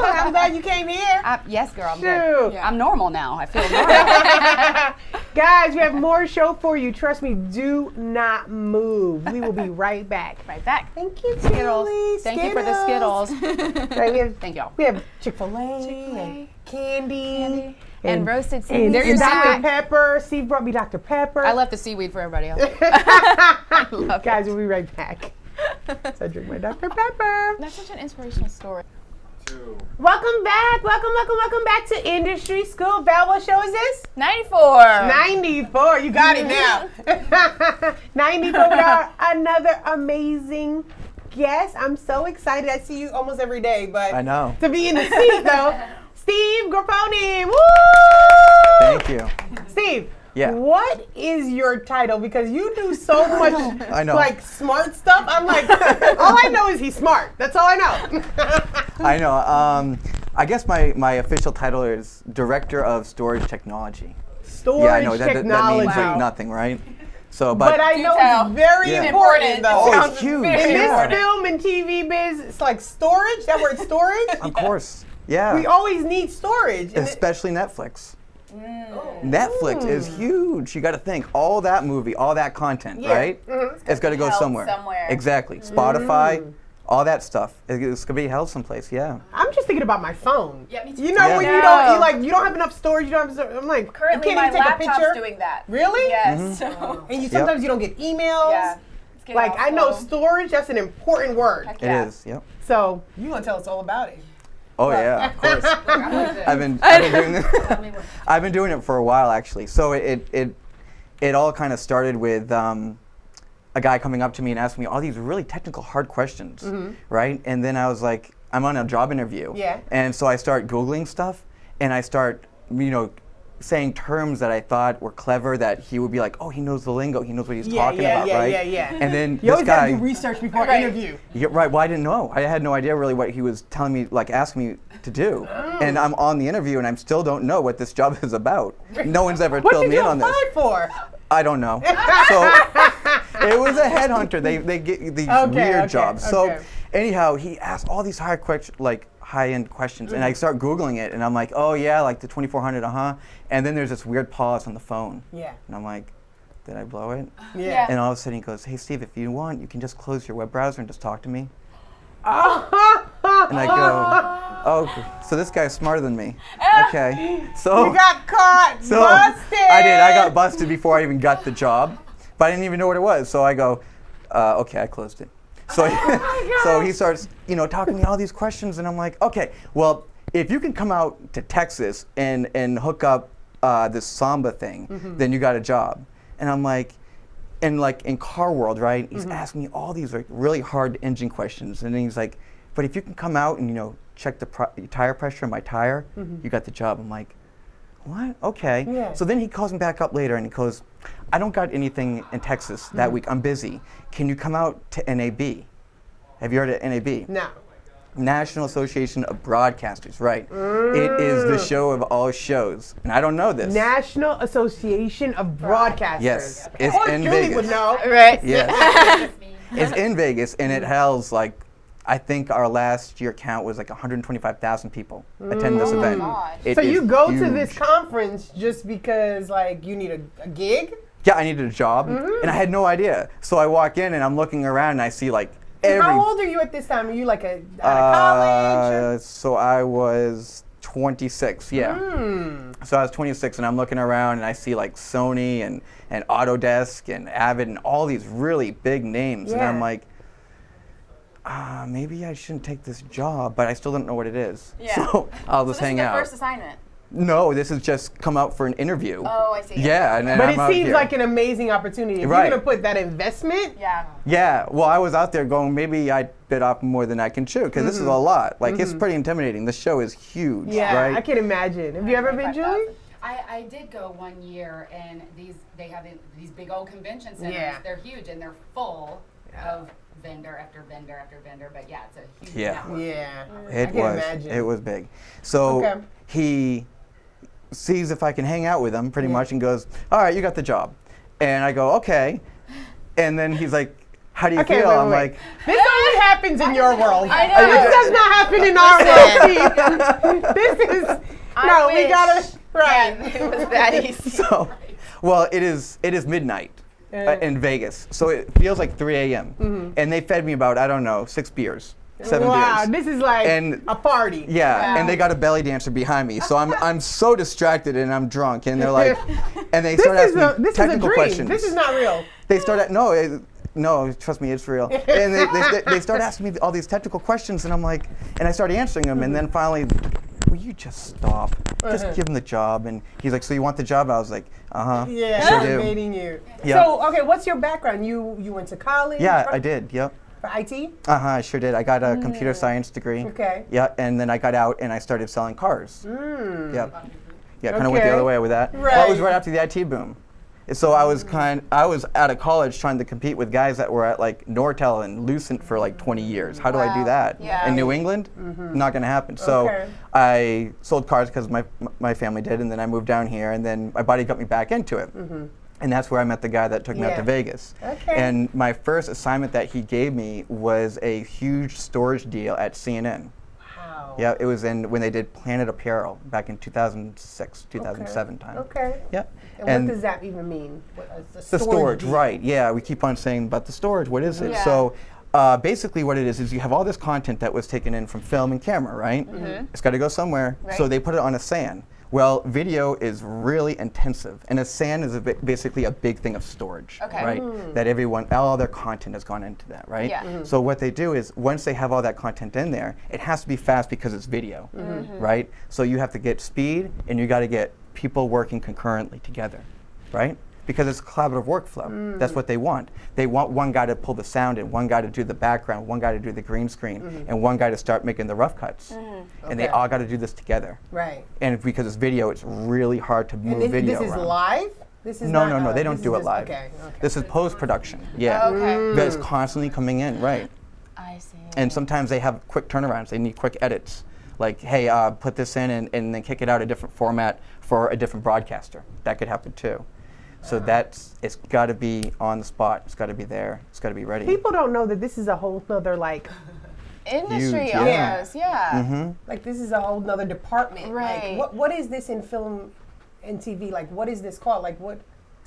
I'm glad you came here. Yes, girl, I'm good. Yeah. I'm normal now. I feel normal. Guys, we have more show for you. Trust me, do not move. We will be right back. Right back. Thank you, Skittles. Skittles. Thank you for the Skittles. Thank y'all. We have Chick-fil-A, candy. And roasted seaweed. There's Dr. Pepper. Steve brought me Dr. Pepper. I left the seaweed for everybody else. I love Guys, we'll be right back. So I drink my Dr. Pepper. That's such an inspirational story. Welcome back. Welcome back to Industry School. Val, what show is this? 94. 94. You got it now. 94 with another amazing guest. I'm so excited. I see you almost every day, but I know. to be in the seat though, Steve Grapponi. Woo! Thank you. Steve. Yeah. What is your title? Because you do so much I know. like smart stuff. I'm like, all I know is he's smart. That's all I know. I know. I guess my official title is Director of Storage Technology. Storage yeah, I know that technology. means like nothing, right? So, But I know tell. it's very Yeah. important though. Oh, it's huge. In this Yeah. film and TV biz, it's like storage. That word storage. Of course. Yeah. We always need storage. And Especially Netflix. Netflix is huge. You got to think all that movie, all that content, Yeah. right? It's got to go held somewhere. somewhere. Exactly. Spotify, all that stuff. It's going to be held someplace. Yeah. I'm just thinking about my phone. Yeah, me too. You know Yeah. when you don't have enough storage. You don't have. I'm like, Currently, you my can't even take a laptop's picture. doing that. Really? Yes. So, And you sometimes you don't get emails. yeah. It's getting Like all I know slow. storage. That's an important word. Heck It yeah. is. Yep. So you gonna tell us all about it? Oh yeah, of course. I've been doing this. I've been doing it for a while actually. So it all kind of started with a guy coming up to me and asking me all these really technical, hard questions, right? And then I was like, I'm on a job interview, Yeah. and so I start Googling stuff, and I start, saying terms that I thought were clever that he would be like, oh, he knows the lingo, he knows what he's talking about, right? Yeah. And then You this always guy. gotta do research before Right. interview. Yeah, right. Well, I didn't know. I had no idea really what he was telling me, like asking me to do. And I'm on the interview, and I still don't know what this job is about. No one's ever What filled did me you in on this. apply for? I don't know. So it was a headhunter. They get these weird jobs. okay. So anyhow, he asked all these high-end questions, and I start Googling it, and I'm like, oh yeah, like the 2400, And then there's this weird pause on the phone. Yeah. And I'm like, did I blow it? Yeah. And all of a sudden he goes, hey Steve, if you want, you can just close your web browser and just talk to me. And I go, oh, so this guy's smarter than me. Okay. So You got caught. so Busted. I did. I got busted before I even got the job, but I didn't even know what it was. So I go, okay, I closed it. So so he starts, talking to me all these questions, and I'm like, okay, well, if you can come out to Texas and hook up this Samba thing, then you got a job. And I'm like, and like in car world, right? He's asking me all these like really hard engine questions, and then he's like, but if you can come out and check the tire pressure in my tire, you got the job. I'm like, what? Okay. Yeah. So then he calls me back up later and he goes, I don't got anything in Texas that week. I'm busy. Can you come out to NAB? Have you heard of NAB? No. National Association of Broadcasters, right. It is the show of all shows. And I don't know this. National Association of Broadcasters. Yes, it's Of course, in Julie Vegas. would know. Right. Yes. It's in Vegas, and it holds like, I think our last year count was like 125,000 people attend this event. gosh. It So is you go to this huge. conference just because like you need a gig? Yeah, I needed a job, and I had no idea. So I walk in, and I'm looking around, and I see like every. How old are you at this time? Are you like out of college? or- So I was 26, yeah. So I was 26, and I'm looking around, and I see like Sony and Autodesk and Avid and all these really big names, and I'm Yeah. like, maybe I shouldn't take this job, but I still don't know what it is. Yeah. So I'll So just this hang is your out. first assignment. No, this is just come out for an interview. Oh, I see. Yeah, and then But I'm it out seems here. like an amazing opportunity. If Right. you're gonna put that investment, Yeah. Yeah, well, I was out there going, maybe I bit off more than I can chew, because this is a lot. Like, it's pretty intimidating. The show is huge, yeah, right? I can imagine. Have you ever been, Julie? I did go one year, and they have these big old convention centers. Yeah. They're huge, and they're full of vendor after vendor after vendor. But yeah, it's a huge Yeah. network. Yeah, It I can was. imagine. It was big. So Okay. he sees if I can hang out with him, pretty much, and goes, all right, you got the job. And I go, okay. And then he's like, how do you Okay, feel? wait, I'm wait. like, This only happens in your world. I know. This does not happen in our world. This is no. We wish. gotta right. Yeah, it was that easy. so, well, it is midnight in Vegas. So it feels like 3 a.m. And they fed me about, I don't know, 6 beers, 7 Wow, beers. this is like And- a party. Yeah, and they got a belly dancer behind me, so I'm so distracted and I'm drunk, and they're like, and they start This is asking me a technical dream. questions. This is not real. They start at no, trust me, it's real. And they start asking me all these technical questions, and I'm like, and I start answering them, and then finally, will you just stop? Just give him the job. And he's like, so you want the job? I was like, Yeah, sure I'm do. debating you. Yep. So, okay, what's your background? You went to college? Yeah, I did. Yep. For IT? I sure did. I got a computer science degree. Okay. Yeah, and then I got out and I started selling cars. Yeah, kind of went the Okay. other way with that. Right. Well, it was right after the IT boom. So I was out of college trying to compete with guys that were at like Nortel and Lucent for like 20 years. How do I do that? Yeah. In New England? Not going to happen. So Okay. I sold cars because my family did, and then I moved down here, and then my buddy got me back into it. And that's where I met the guy that took me out Yeah. to Vegas. Okay. And my first assignment that he gave me was a huge storage deal at CNN. Wow. Yeah, it was when they did Planet Apparel back in 2006, 2007 time. Okay. Yeah. And what does that even mean? The storage, right? Yeah, we keep on saying about the storage. What is it? Yeah. So basically, what it is you have all this content that was taken in from film and camera, right? It's got to go somewhere. So Right. they put it on a SAN. Well, video is really intensive, and a SAN is basically a big thing of storage, Okay. right? That all their content has gone into that, right? Yeah. So what they do is once they have all that content in there, it has to be fast because it's video, right? So you have to get speed, and you got to get people working concurrently together, right? Because it's a collaborative workflow. That's what they want. They want one guy to pull the sound in, one guy to do the background, one guy to do the green screen, and one guy to start making the rough cuts. And they Okay. all got to do this together. Right. And because it's video, it's really hard to move And this video is around. live? This is No, not, no, they don't this do is it just- live. Okay. This is post-production. Yeah. Okay. That's constantly coming in, right? I see. And sometimes they have quick turnarounds. They need quick edits. Like, hey, put this in and then kick it out a different format for a different broadcaster. That could happen too. So it's got to be on the spot. It's got to be there. It's got to be ready. People don't know that this is a whole nother Industry Huge, yeah. almost, yeah. like this is a whole nother department. Right. Like what is this in film and TV? Like what is this called? Like what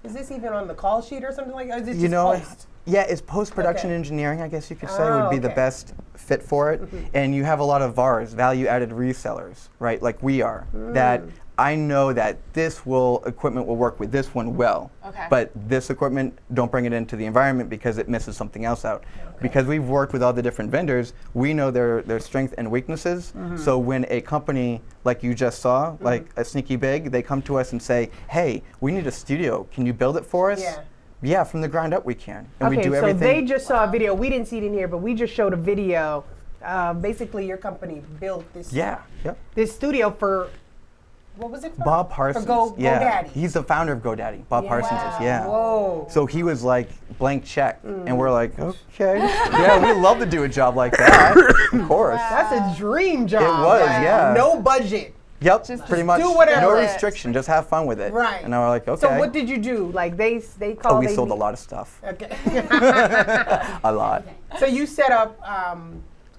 is this even on the call sheet or something like that? Or is this just post? Yeah, it's post-production Okay. engineering, I guess you could say, would be the okay. best fit for it. And you have a lot of VARs, value-added resellers, right, like we are, that I know that equipment will work with this one well. Okay. But this equipment, don't bring it into the environment because it misses something else out. Because we've worked with all the different vendors, we know their strengths and weaknesses. So when a company like you just saw, like a Sneaky Big, they come to us and say, hey, we need a studio. Can you build it for us? Yeah. Yeah, from the ground up we can. And we Okay, do so everything. they just saw a video. We didn't see it in here, but we just showed a video. Basically, your company built this Yeah, yep. this studio for what was it for? Bob Parsons. For yeah. GoDaddy. He's the founder of GoDaddy. Bob Parsons is, yeah. Whoa. So he was like, blank check. And we're like, okay. Yeah, we'd love to do a job like that. Of course. That's a dream job. It was, Like, yeah. No budget. Yep, Just pretty much. do whatever. No restriction, just have fun with it. Right. And we're like, okay. So what did you do? Like they called. Oh, we sold a lot of stuff. Okay. A lot. So you set up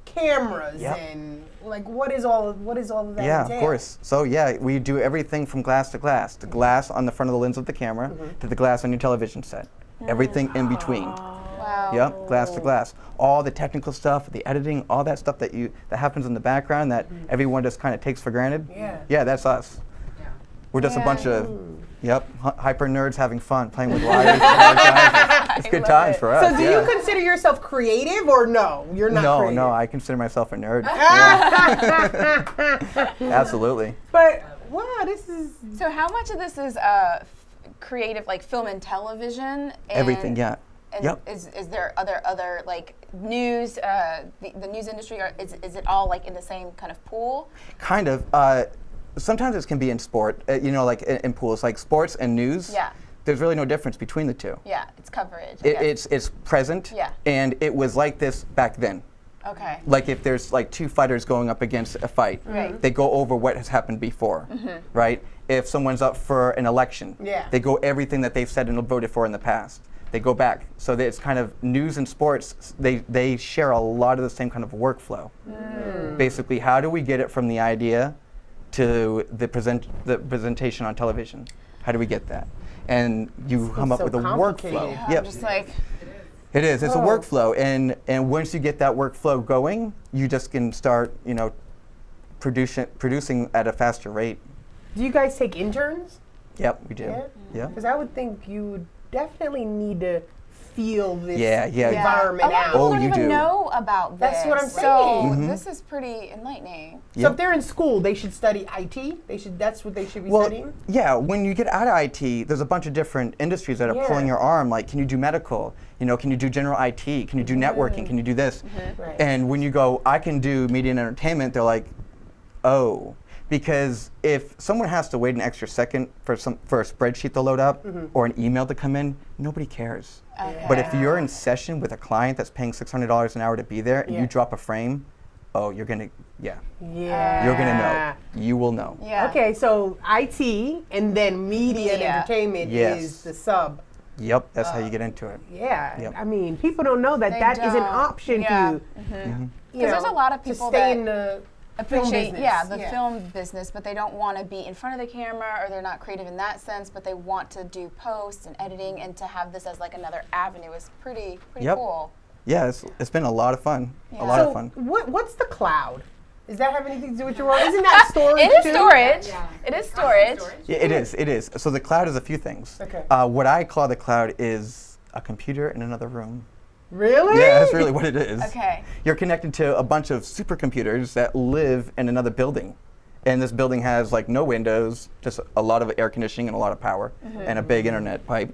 cameras Yep. and like what is all of that? Yeah, entail? of course. So yeah, we do everything from glass to glass. The glass on the front of the lens of the camera to the glass on your television set. Everything in between. Wow. Yep, glass to glass. All the technical stuff, the editing, all that stuff that happens in the background that everyone just kind of takes for granted. Yeah. Yeah, that's us. Yeah. We're just a bunch Yeah. of hyper nerds having fun, playing with wires. And hard times. It's good times for us. So do yeah. you consider yourself creative or no? You're not creative. No, I consider myself a nerd. Yeah. Absolutely. But wow, this is So how much of this is creative, like film and television? And Everything, yeah. And Yep. is there other like news, the news industry, or is it all like in the same kind of pool? Kind of. Sometimes it can be in sport, like in pools, like sports and news. Yeah. There's really no difference between the two. Yeah, it's coverage. I guess. It's present. Yeah. And it was like this back then. Okay. Like if there's like two fighters going up against a fight, Right. they go over what has happened before, right? If someone's up for an election, Yeah. they go everything that they've said and voted for in the past. They go back. So that it's kind of news and sports, they share a lot of the same kind of workflow. Basically, how do we get it from the idea to the presentation on television? How do we get that? And you come up so with a complicated. workflow. I'm Yep. just like, It is. It's a Oh. workflow, and once you get that workflow going, you just can start, producing at a faster rate. Do you guys take interns? Yep, we do. Yeah? Yeah. Because I would think you would definitely need to feel this Yeah. environment A lot of out. people Oh, don't you even do. know about this. That's what I'm So saying. this is pretty enlightening. So if they're in school, they should study IT. That's what they should be studying. Yeah, when you get out of IT, there's a bunch of different industries that are pulling your arm. Like, can you do medical? You know, can you do general IT? Can you do networking? Can you do this? Right. And when you go, I can do media and entertainment, they're like, oh. Because if someone has to wait an extra second for a spreadsheet to load up or an email to come in, nobody cares. Okay. But if you're in session with a client that's paying $600 an hour to be there and you drop a frame, oh, you're gonna, you're gonna know. You will know. Yeah. Okay, so IT and then media and entertainment is the sub. Yep, that's how you get into it. Yeah, Yep. I mean, people don't know that They that is an don't. option Yeah. for you. Because there's a lot of people to stay that in the film appreciate business. the film business, but they don't want to be in front of the camera, or they're not creative in that sense, but they want to do post and editing, and to have this as like another avenue is pretty cool. Yeah, it's been a lot of fun. Yeah. A lot So of fun. what's the cloud? Does that have anything to do with your role? Isn't that storage It is too? storage. Yeah. It is storage. Yeah, it is. So the cloud is a few things. Okay. What I call the cloud is a computer in another room. Really? Yeah, that's really what it is. Okay. You're connected to a bunch of supercomputers that live in another building. And this building has like no windows, just a lot of air conditioning and a lot of power and a big internet pipe.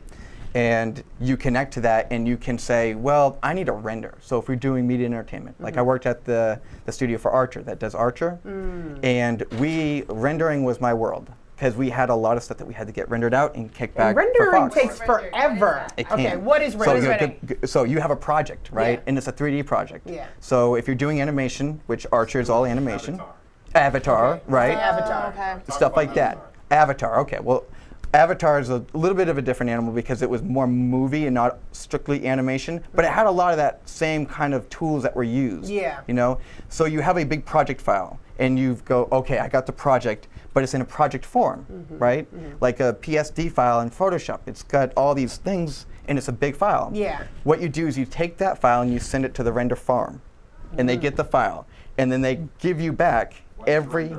And you connect to that and you can say, well, I need a render. So if we're doing media and entertainment, like I worked at the studio for Archer that does Archer. And rendering was my world. Because we had a lot of stuff that we had to get rendered out and kick back And for rendering Fox. takes forever. It Okay, can. what is So rendering? so you have a project, right? Yeah. And it's a 3D project. Yeah. So if you're doing animation, which Archer is all animation, Avatar, right? Avatar. Okay. Stuff like that. Avatar, okay. Well, Avatar is a little bit of a different animal because it was more movie and not strictly animation, but it had a lot of that same kind of tools that were used. Yeah. You know? So you have a big project file and you go, okay, I got the project, but it's in a project form, right? Like a PSD file in Photoshop. It's got all these things and it's a big file. Yeah. What you do is you take that file and you send it to the render farm and they get the file and then they give you back every.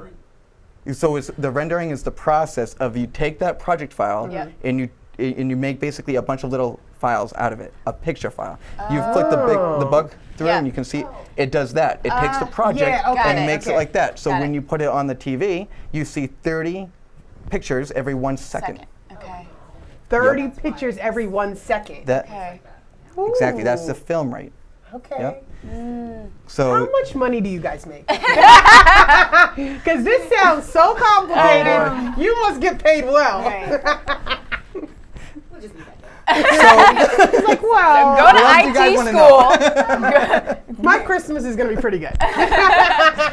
So the rendering is the process of you take that project file and you make basically a bunch of little files out of it, a picture file. You flick the bug through and you can see it does that. It takes the project and makes it like that. So when you put it on the TV, you see 30 pictures every 1 second. Okay. 30 pictures every 1 second. Okay. Exactly, that's the film rate. Okay. Yep. How So much money do you guys make? Because this sounds so complicated. You must get paid well. We'll just leave that there. It's like, well, Go What else do you guys to wanna IT school. my Christmas is going to be pretty good.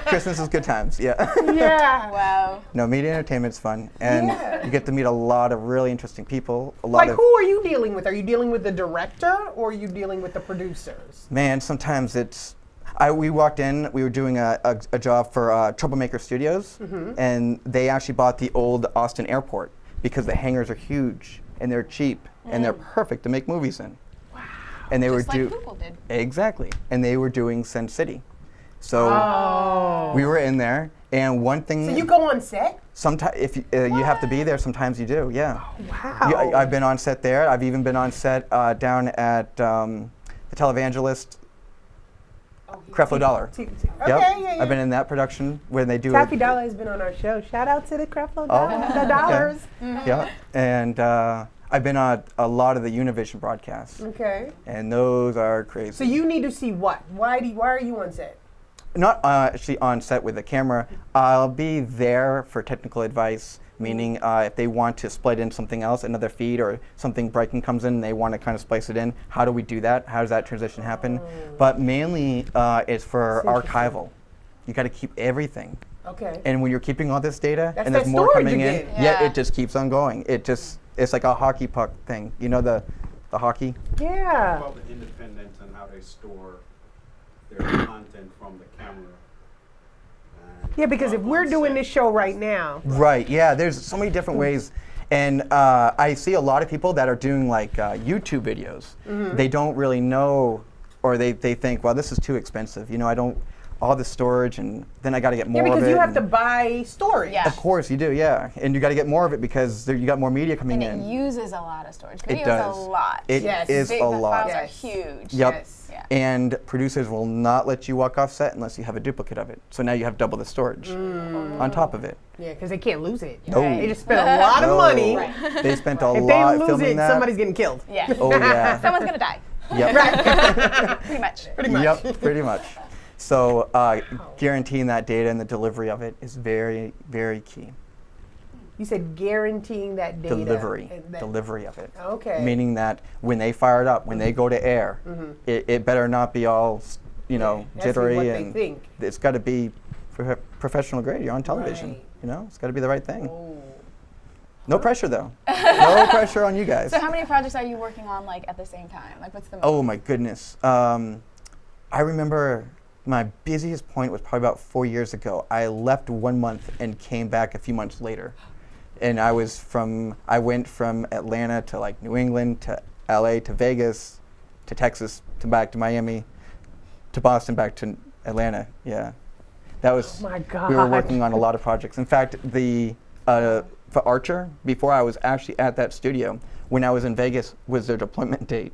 Christmas is good times, yeah. Yeah. Wow. No, media entertainment's fun, and you get to meet a lot of really interesting people. A lot Like, of who are you dealing with? Are you dealing with the director or are you dealing with the producers? man. Sometimes it's. We walked in. We were doing a job for Troublemaker Studios, and they actually bought the old Austin airport because the hangars are huge and they're cheap and they're perfect to make movies in. Wow. And they Just were like Google did. exactly, and they were doing Sin City. So we were in there, and one thing. So you go on set? Sometimes, if you have to be there, sometimes you do. Yeah. Wow. I've been on set there. I've even been on set down at the Televangelist, Creflo Dollar. Okay, Yep. yeah. I've been in that production where they do Taffy it. Dollar has been on our show. Shout out to the Creflo Oh, the dollars. Yeah. And I've been on a lot of the Univision broadcasts, Okay. and those are crazy. So you need to see what? Why are you on set? Not actually on set with the camera. I'll be there for technical advice, meaning if they want to split in something else, another feed, or something breaking comes in and they want to kind of splice it in. How do we do that? How does that transition happen? But mainly it's for archival. You got to keep everything. Okay. And when you're keeping all this data That's and there's that more storage coming in, again. Yeah. it just keeps on going. It's like a hockey puck thing. You know the hockey? Yeah. About the independence and how they store their content from the camera. Yeah, because if we're doing this show right now, Right, yeah, there's so many different ways. And I see a lot of people that are doing like YouTube videos. They don't really know, or they think, well, this is too expensive. You know, all the storage, and then I got to get more of it. Yeah, because you have to buy storage. Yeah. Of course you do, yeah. And you got to get more of it because you got more media coming in. And it uses a lot of storage. Video It does. is a lot. It Yes. is Big, a the lot. files are Yes. huge. Yep. Yes. Yeah. And producers will not let you walk off set unless you have a duplicate of it. So now you have double the storage on top of it. Yeah, because they can't lose it. No. They just spent a lot of No. money. They spent a If lot they lose filming it, that. somebody's getting killed. Yeah. Oh yeah. Someone's gonna die. Yep. Pretty much. Pretty much. Yep, pretty much. So guaranteeing that data and the delivery of it is very, very key. You said guaranteeing that data. Delivery and that- of it. Okay. Meaning that when they fire it up, when they go to air, it better not be all, That's jittery what and they think. it's got to be professional grade. You're on television. Right. It's got to be the right thing. Oh. No pressure though. No pressure on you guys. So how many projects are you working on like at the same time? Like what's the most? Oh my goodness. I remember my busiest point was probably about 4 years ago. I left 1 month and came back a few months later. And I went from Atlanta to like New England to LA to Vegas to Texas to back to Miami to Boston back to Atlanta. Yeah. That was, Oh my God. we were working on a lot of projects. In fact, for Archer, before I was actually at that studio, when I was in Vegas was their deployment date.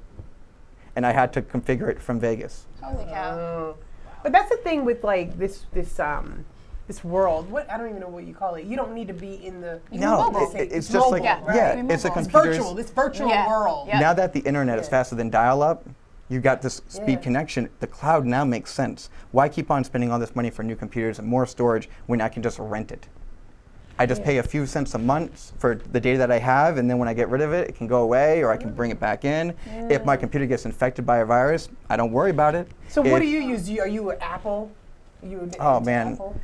And I had to configure it from Vegas. Holy cow. But that's the thing with like this world. What I don't even know what you call it. You don't need to be in the. No, mobile. it's just mobile, like, Yeah, right? yeah, It's it's a mobile. It's computer. virtual. This virtual Yeah. world. Yeah. Now that the internet is faster than dial-up, you've got this speed Yeah. connection. The cloud now makes sense. Why keep on spending all this money for new computers and more storage when I can just rent it? I just pay a few cents a month for the data that I have, and then when I get rid of it, it can go away, or I can bring it back in. If my computer gets infected by a virus, I don't worry about it. So what If- do you use? Are you an Apple? Oh into man, Apple?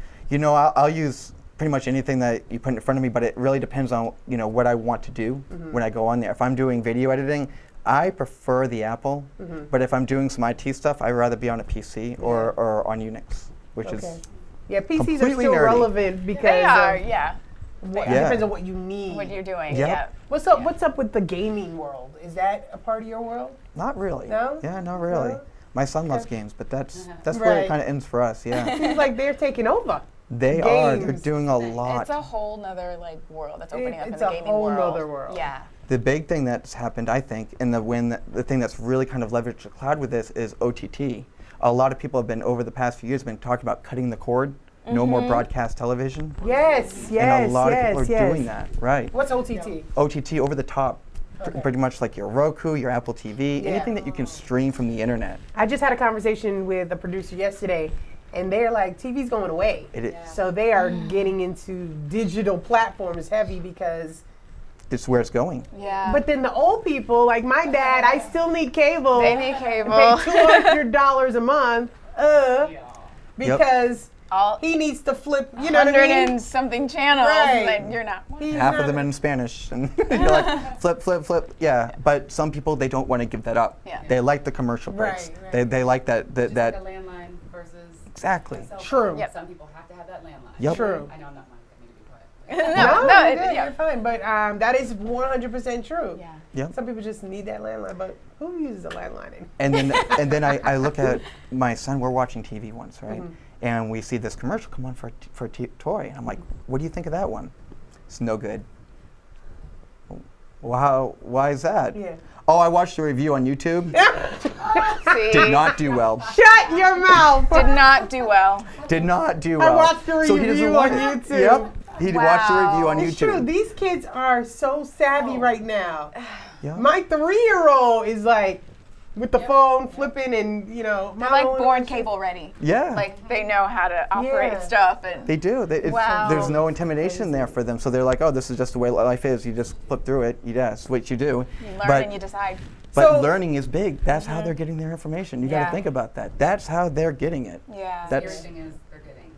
I'll use pretty much anything that you put in front of me, but it really depends on what I want to do when I go on there. If I'm doing video editing, I prefer the Apple, but if I'm doing some IT stuff, I'd rather be on a PC or on Unix, which Okay. is Yeah, PCs are completely still nerdy. relevant because They are, of yeah. what, Yeah. it depends on what you need. What you're doing. Yep. Yeah. What's up? What's up with the gaming world? Is that a part of your world? not really. No? Yeah, not really. No? My son loves games, but that's where Right. it kind of ends for us. Yeah, Seems like they're taking over. they are. They're Games. doing a lot. It's a whole nother like world that's opening up in It's the a gaming whole world. nother world. Yeah. The big thing that's happened, I think, and the thing that's really kind of leveraged the cloud with this is OTT. A lot of people have been over the past few years been talking about cutting the cord, no more broadcast television, Yes, yes, and a lot yes, of people yes. are doing that. Right. What's OTT? OTT over the top, Okay. pretty much like your Roku, your Apple TV, Yeah. anything that you can stream from the internet. I just had a conversation with a producer yesterday, and they're like, TV's going away. It is. So they are getting into digital platforms heavy because. It's where it's going. Yeah. But then the old people, like my dad, I still need cable. they need and cable. pay $200 a month, because All he needs to flip. You know what I 100 mean? and something channels Right. that you're not. He's Half of not- them in Spanish, and you're like, flip, flip, flip. Yeah, but some people, they don't want to give that up. Yeah. They like the commercial breaks. Right, right. They like that. Just that like a landline versus exactly. a cell phone. True. Yep. Some people have to have that landline. Yep. True. I know I'm not Monica, I need to be quiet. No, no, you're good, yeah. you're fine. But that is 100% true. Yeah. Yep. Some people just need that landline, but who uses a landline? And then I look at my son. We're watching TV once, right? And we see this commercial come on for a toy. And I'm like, what do you think of that one? It's no good. Wow, why is that? Yeah. Oh, I watched a review on YouTube. See? Did not do well. Shut your mouth! Did not do well. Did not do I well. watched the So he doesn't review want on it. YouTube. Yep. He watched the review on It's YouTube. true. These kids are so savvy right now. Yep. My 3-year-old is like with the phone flipping, and They're like born cable ready. Yeah. Like they know how to operate Yeah. stuff and. They do. Wow. There's no intimidation there for them. So they're like, oh, this is just the way life is. You just flip through it. That's what you do. You learn and you decide. But So- learning is big. That's how they're getting their information. You got Yeah. to think about that. That's how they're getting it. Yeah. That's Everything is, they're getting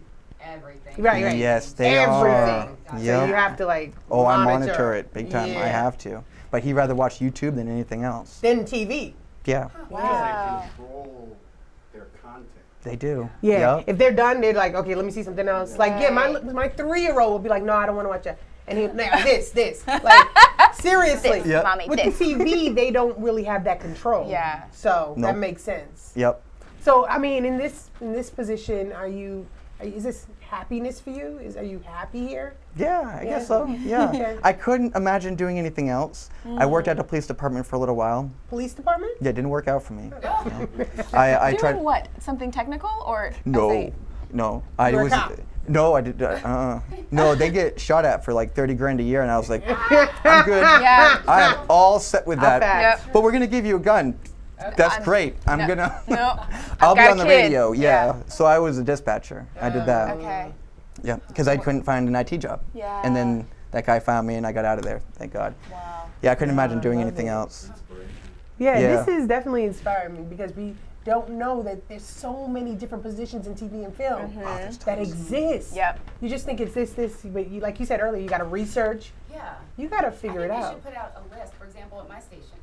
everything. Right. Yes, they Everything. are. So Yep. you have to like. Oh, I monitor it big time. Yeah. I have to. But he'd rather watch YouTube than anything else. Then TV. Yeah, Wow. They control their content. they do. Yeah. Yep. If they're done, they're like, okay, let me see something else. Like, yeah, my 3-year-old will be like, no, I don't want to watch that. And he, nah, this. Like, seriously. This, Yep. mommy, With this. the TV, they don't really have that control. Yeah. So Nope. that makes sense. Yep. So I mean, in this position, is this happiness for you? Are you happy here? Yeah, I guess so. Yeah. Okay. I couldn't imagine doing anything else. I worked at a police department for a little while. Police department? Yeah, it didn't work out for me. I Doing tried. what? Something technical or? No. I You were a was. cop. No, I did. No, they get shot at for like 30 grand a year, and I was like, I'm good. Yeah. I am all set with that. fact. Yep. But we're gonna give you a gun. That's great. I'm No. gonna. No. I'll be got a on the kid. radio. Yeah. Yeah. So I was a dispatcher. I did that. Okay. Yeah, because I couldn't find an IT job. Yeah. And then that guy found me, and I got out of there. Thank God. Wow. Yeah, I couldn't imagine doing anything else. Yeah, Yeah. this is definitely inspiring me because we don't know that there's so many different positions in TV and film that exist. Yep. You just think it's this, but you, like you said earlier, you got to research. Yeah. You got to figure it I think out. they should put out a list. For example, at my station,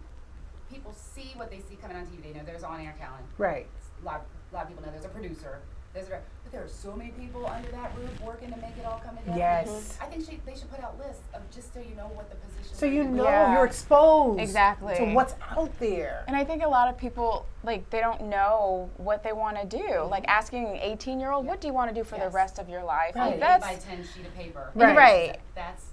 people see what they see coming on TV. They know there's on-air talent. Right. A lot of people know there's a producer. But there are so many people under that roof working to make it all come together. Yes. I think they should put out lists of just so you know what the positions So are. you know Yeah. you're exposed Exactly. to what's out there. And I think a lot of people, like, they don't know what they want to do. Like, asking an 18-year-old, what do you want to do for the Yes. rest of your life? Right. Like, that's, by 10 sheet of paper. Right. Right. That's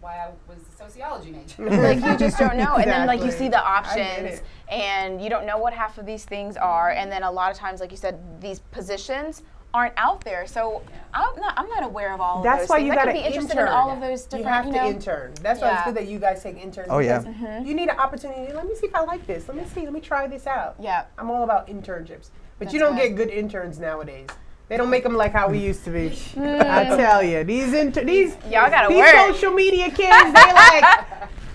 why I was a sociology major. like, you just don't know. And then, like, you Exactly. see the I get options, it. and you don't know what half of these things are. And then a lot of times, like you said, these positions aren't out there. So I'm not aware of all of That's those why things. you I got to could be interested intern. in all of those different, You have to know. intern. That's why it's Yeah. good that you guys take interns. Oh, yeah. because you need an opportunity. Let me see if I like this. Let me try this out. Yeah. I'm all about internships. But you That's don't good. get good interns nowadays. They don't make them like how we used to be. I tell you, these Y'all gotta these work. social media kids, they like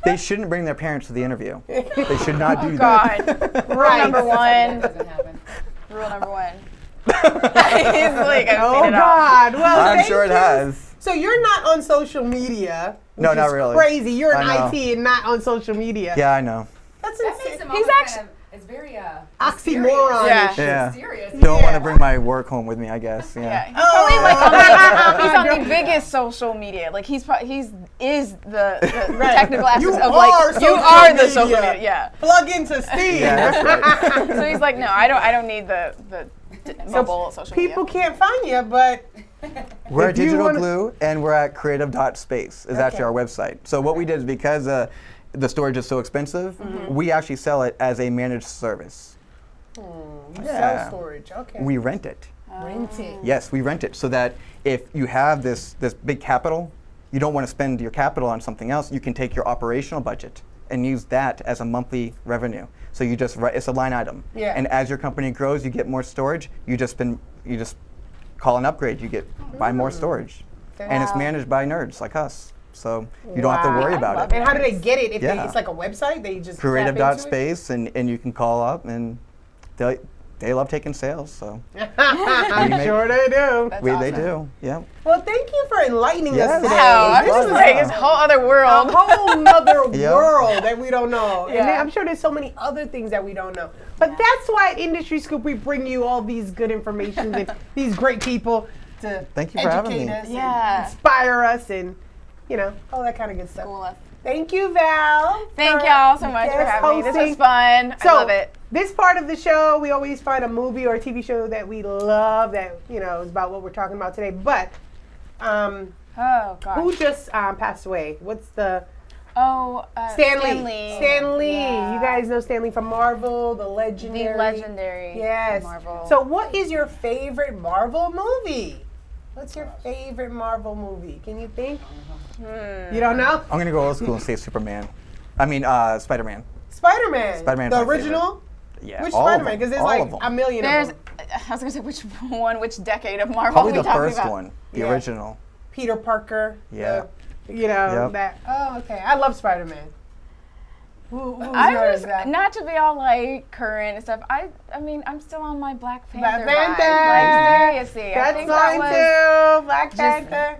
They shouldn't bring their parents to the interview. They should not do God. that. Rule right. number That one. doesn't happen. Rule number one. He's like, I've Oh seen it all. God! Well, I'm thank sure it you. has. So you're not on social media. No, which not is really. Crazy. You're in I know. IT and not on social media. Yeah, I know. That's That makes insane. him He's almost actually- kind of, it's very Oxymoron. Yeah. Yeah. serious. Don't want to bring my work home with me, I guess. Yeah, Yeah. he's probably like he's on Girl. the biggest social media. Like he's the Right. technical aspects You of are like you social are the social media. media. Yeah. Plug into Steve. Yeah, that's right. So he's like, no, I don't need the mobile social media. People can't find you, but We're If at you Digital wanna- Glue, and we're at creative.space is actually our website. So what we did is because the storage is so expensive, we actually sell it as a managed service. you Yeah. sell storage. Okay. We rent it. rent it. Yes, we rent it so that if you have this big capital, you don't want to spend your capital on something else, you can take your operational budget and use that as a monthly revenue. So you just it's a line item. Yeah. And as your company grows, you get more storage. You just call an upgrade. You buy more storage, and it's managed by nerds like us. So you don't have to worry about it. And how do they get it? If Yeah. it's like a website, they just tap into it? Creative.space, and you can call up, and they love taking sales. So I'm sure they do. they do. Yeah. Well, thank you for enlightening Yes. us today. Wow, I'm This just was like fun. this whole other A world. whole nother Yeah. world that we don't know. And Yeah. then I'm sure there's so many other things that we don't know. But that's why at Industry Scoop we bring you all these good information and these great people to Thank you for having educate me. us Yeah. and inspire us and, all that kind of good stuff. Cool. Thank you, Val. Thank for y'all so much for guest having me. This was hosting. fun. So, I love it. this part of the show, we always find a movie or a TV show that we love that, is about what we're talking about today. But Oh gosh. who just passed away? What's the... Oh, Stan Lee. Stan Lee. Yeah. You guys know Stan Lee from Marvel, the legendary. The legendary. Yes. Marvel. So what is your favorite Marvel movie? What's your favorite Marvel movie? Can you think? You don't know? I'm gonna go old school and say Superman. I mean, Spider-Man. Spider-Man. Spider-Man's The my original? Yeah. Which all of Spider-Man? them. Because there's All like of them. a million There's. of them. I was gonna say which decade of Marvel Probably we the talking first about? one, the Yeah. original. Peter Parker. Yeah. That. Oh, okay. I love Spider-Man. Who's yours? Zach? Not to be all like current and stuff. I mean, I'm still on my Black Panther. Black vibe. Panther. Like seriously, I That's think that mine was too. Black Panther.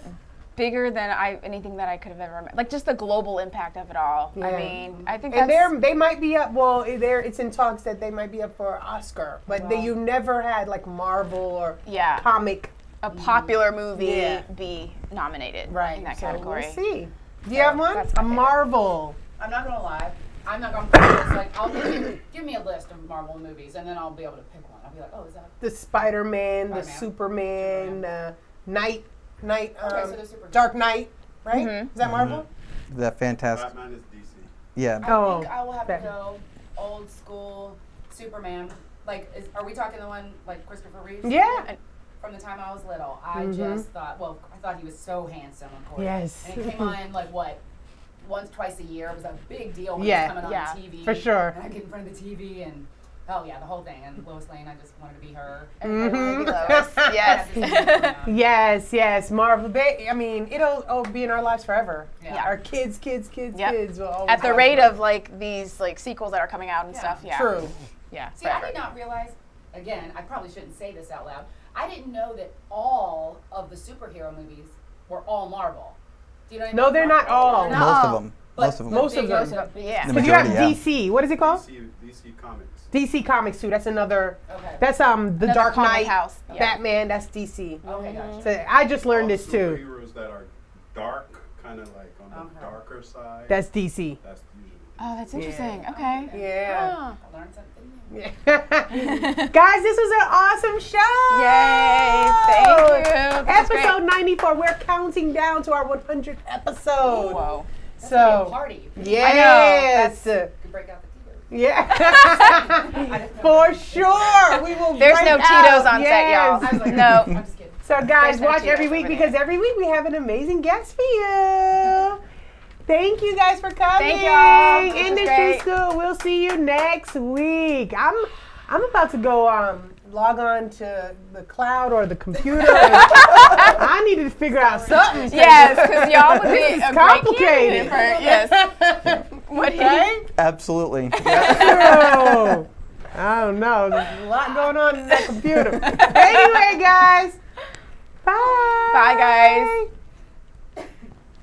bigger than anything that I could have ever met. Like just the global impact of it all. Yeah. I mean, I think And that's they might be up. Well, it's in talks that they might be up for Oscar, but you never had like Marvel or Yeah. comic a popular movie Yeah. be nominated right in that so category. We'll see. Do you have one? that's A my favorite. Marvel. I'm not gonna lie. I'm not going to pick this. Like, I'll give me a list of Marvel movies, and then I'll be able to pick one. I'll be like, oh, is that The Spider-Man, the Superman, Night, so the Superman. Dark Knight, right? Is that Marvel? That fantastic. Batman is DC. Yeah. I think I will have to go old school Superman. Like, are we talking the one like Christopher Reeves? Yeah. From the time I was little, I just thought, I thought he was so handsome, of course. Yes. And it came on like once, twice a year. It was a big deal when it was coming on TV. For sure. And I get in front of the TV and the whole thing. And Lois Lane, I just wanted to be her. Yes. Yes. Marvel. I mean, it'll be in our lives forever. Yeah. Our kids will always At the have rate it. of like these like sequels that are coming out and stuff. Yeah. True. Yeah. See, I did not realize, again, I probably shouldn't say this out loud. I didn't know that all of the superhero movies were all Marvel. Do you know what I mean? No, they're not all. They're not Most all. of them. But Most of them. Yeah. The But you have majority, DC. What is it called? DC Comics. DC Comics too. That's another. Okay. That's the Another Dark comic Knight, house. Yeah. Batman. That's DC. Okay, gotcha. So I just learned this too. Superheroes that are dark, kind of like on the darker side. That's DC. That's usually. Oh, that's interesting. Okay. Yeah. Huh. I learned something new. Guys, this was an awesome show. Yay. Thank you. That's great. Episode 94. We're counting down to our 100th episode. Whoa. That's gonna be a So, party. yes. You could break out the Tito's. Yeah. For sure. We will There's break no out. Tito's on set, Yes. y'all. I was like, No. I'm just kidding. So guys, There's no watch Tito's every week over because there. every week we have an amazing guest for you. Thank you guys for coming. Thank y'all. This was Industry great. School. We'll see you next week. I'm about to go log on to the cloud or the computer. I need to figure out something. Yes, because y'all would be is a complicated. great candidate for, yes. What Right? Absolutely. Oh, I don't know. There's a lot going on in that computer. Anyway, guys. Bye. Bye, guys.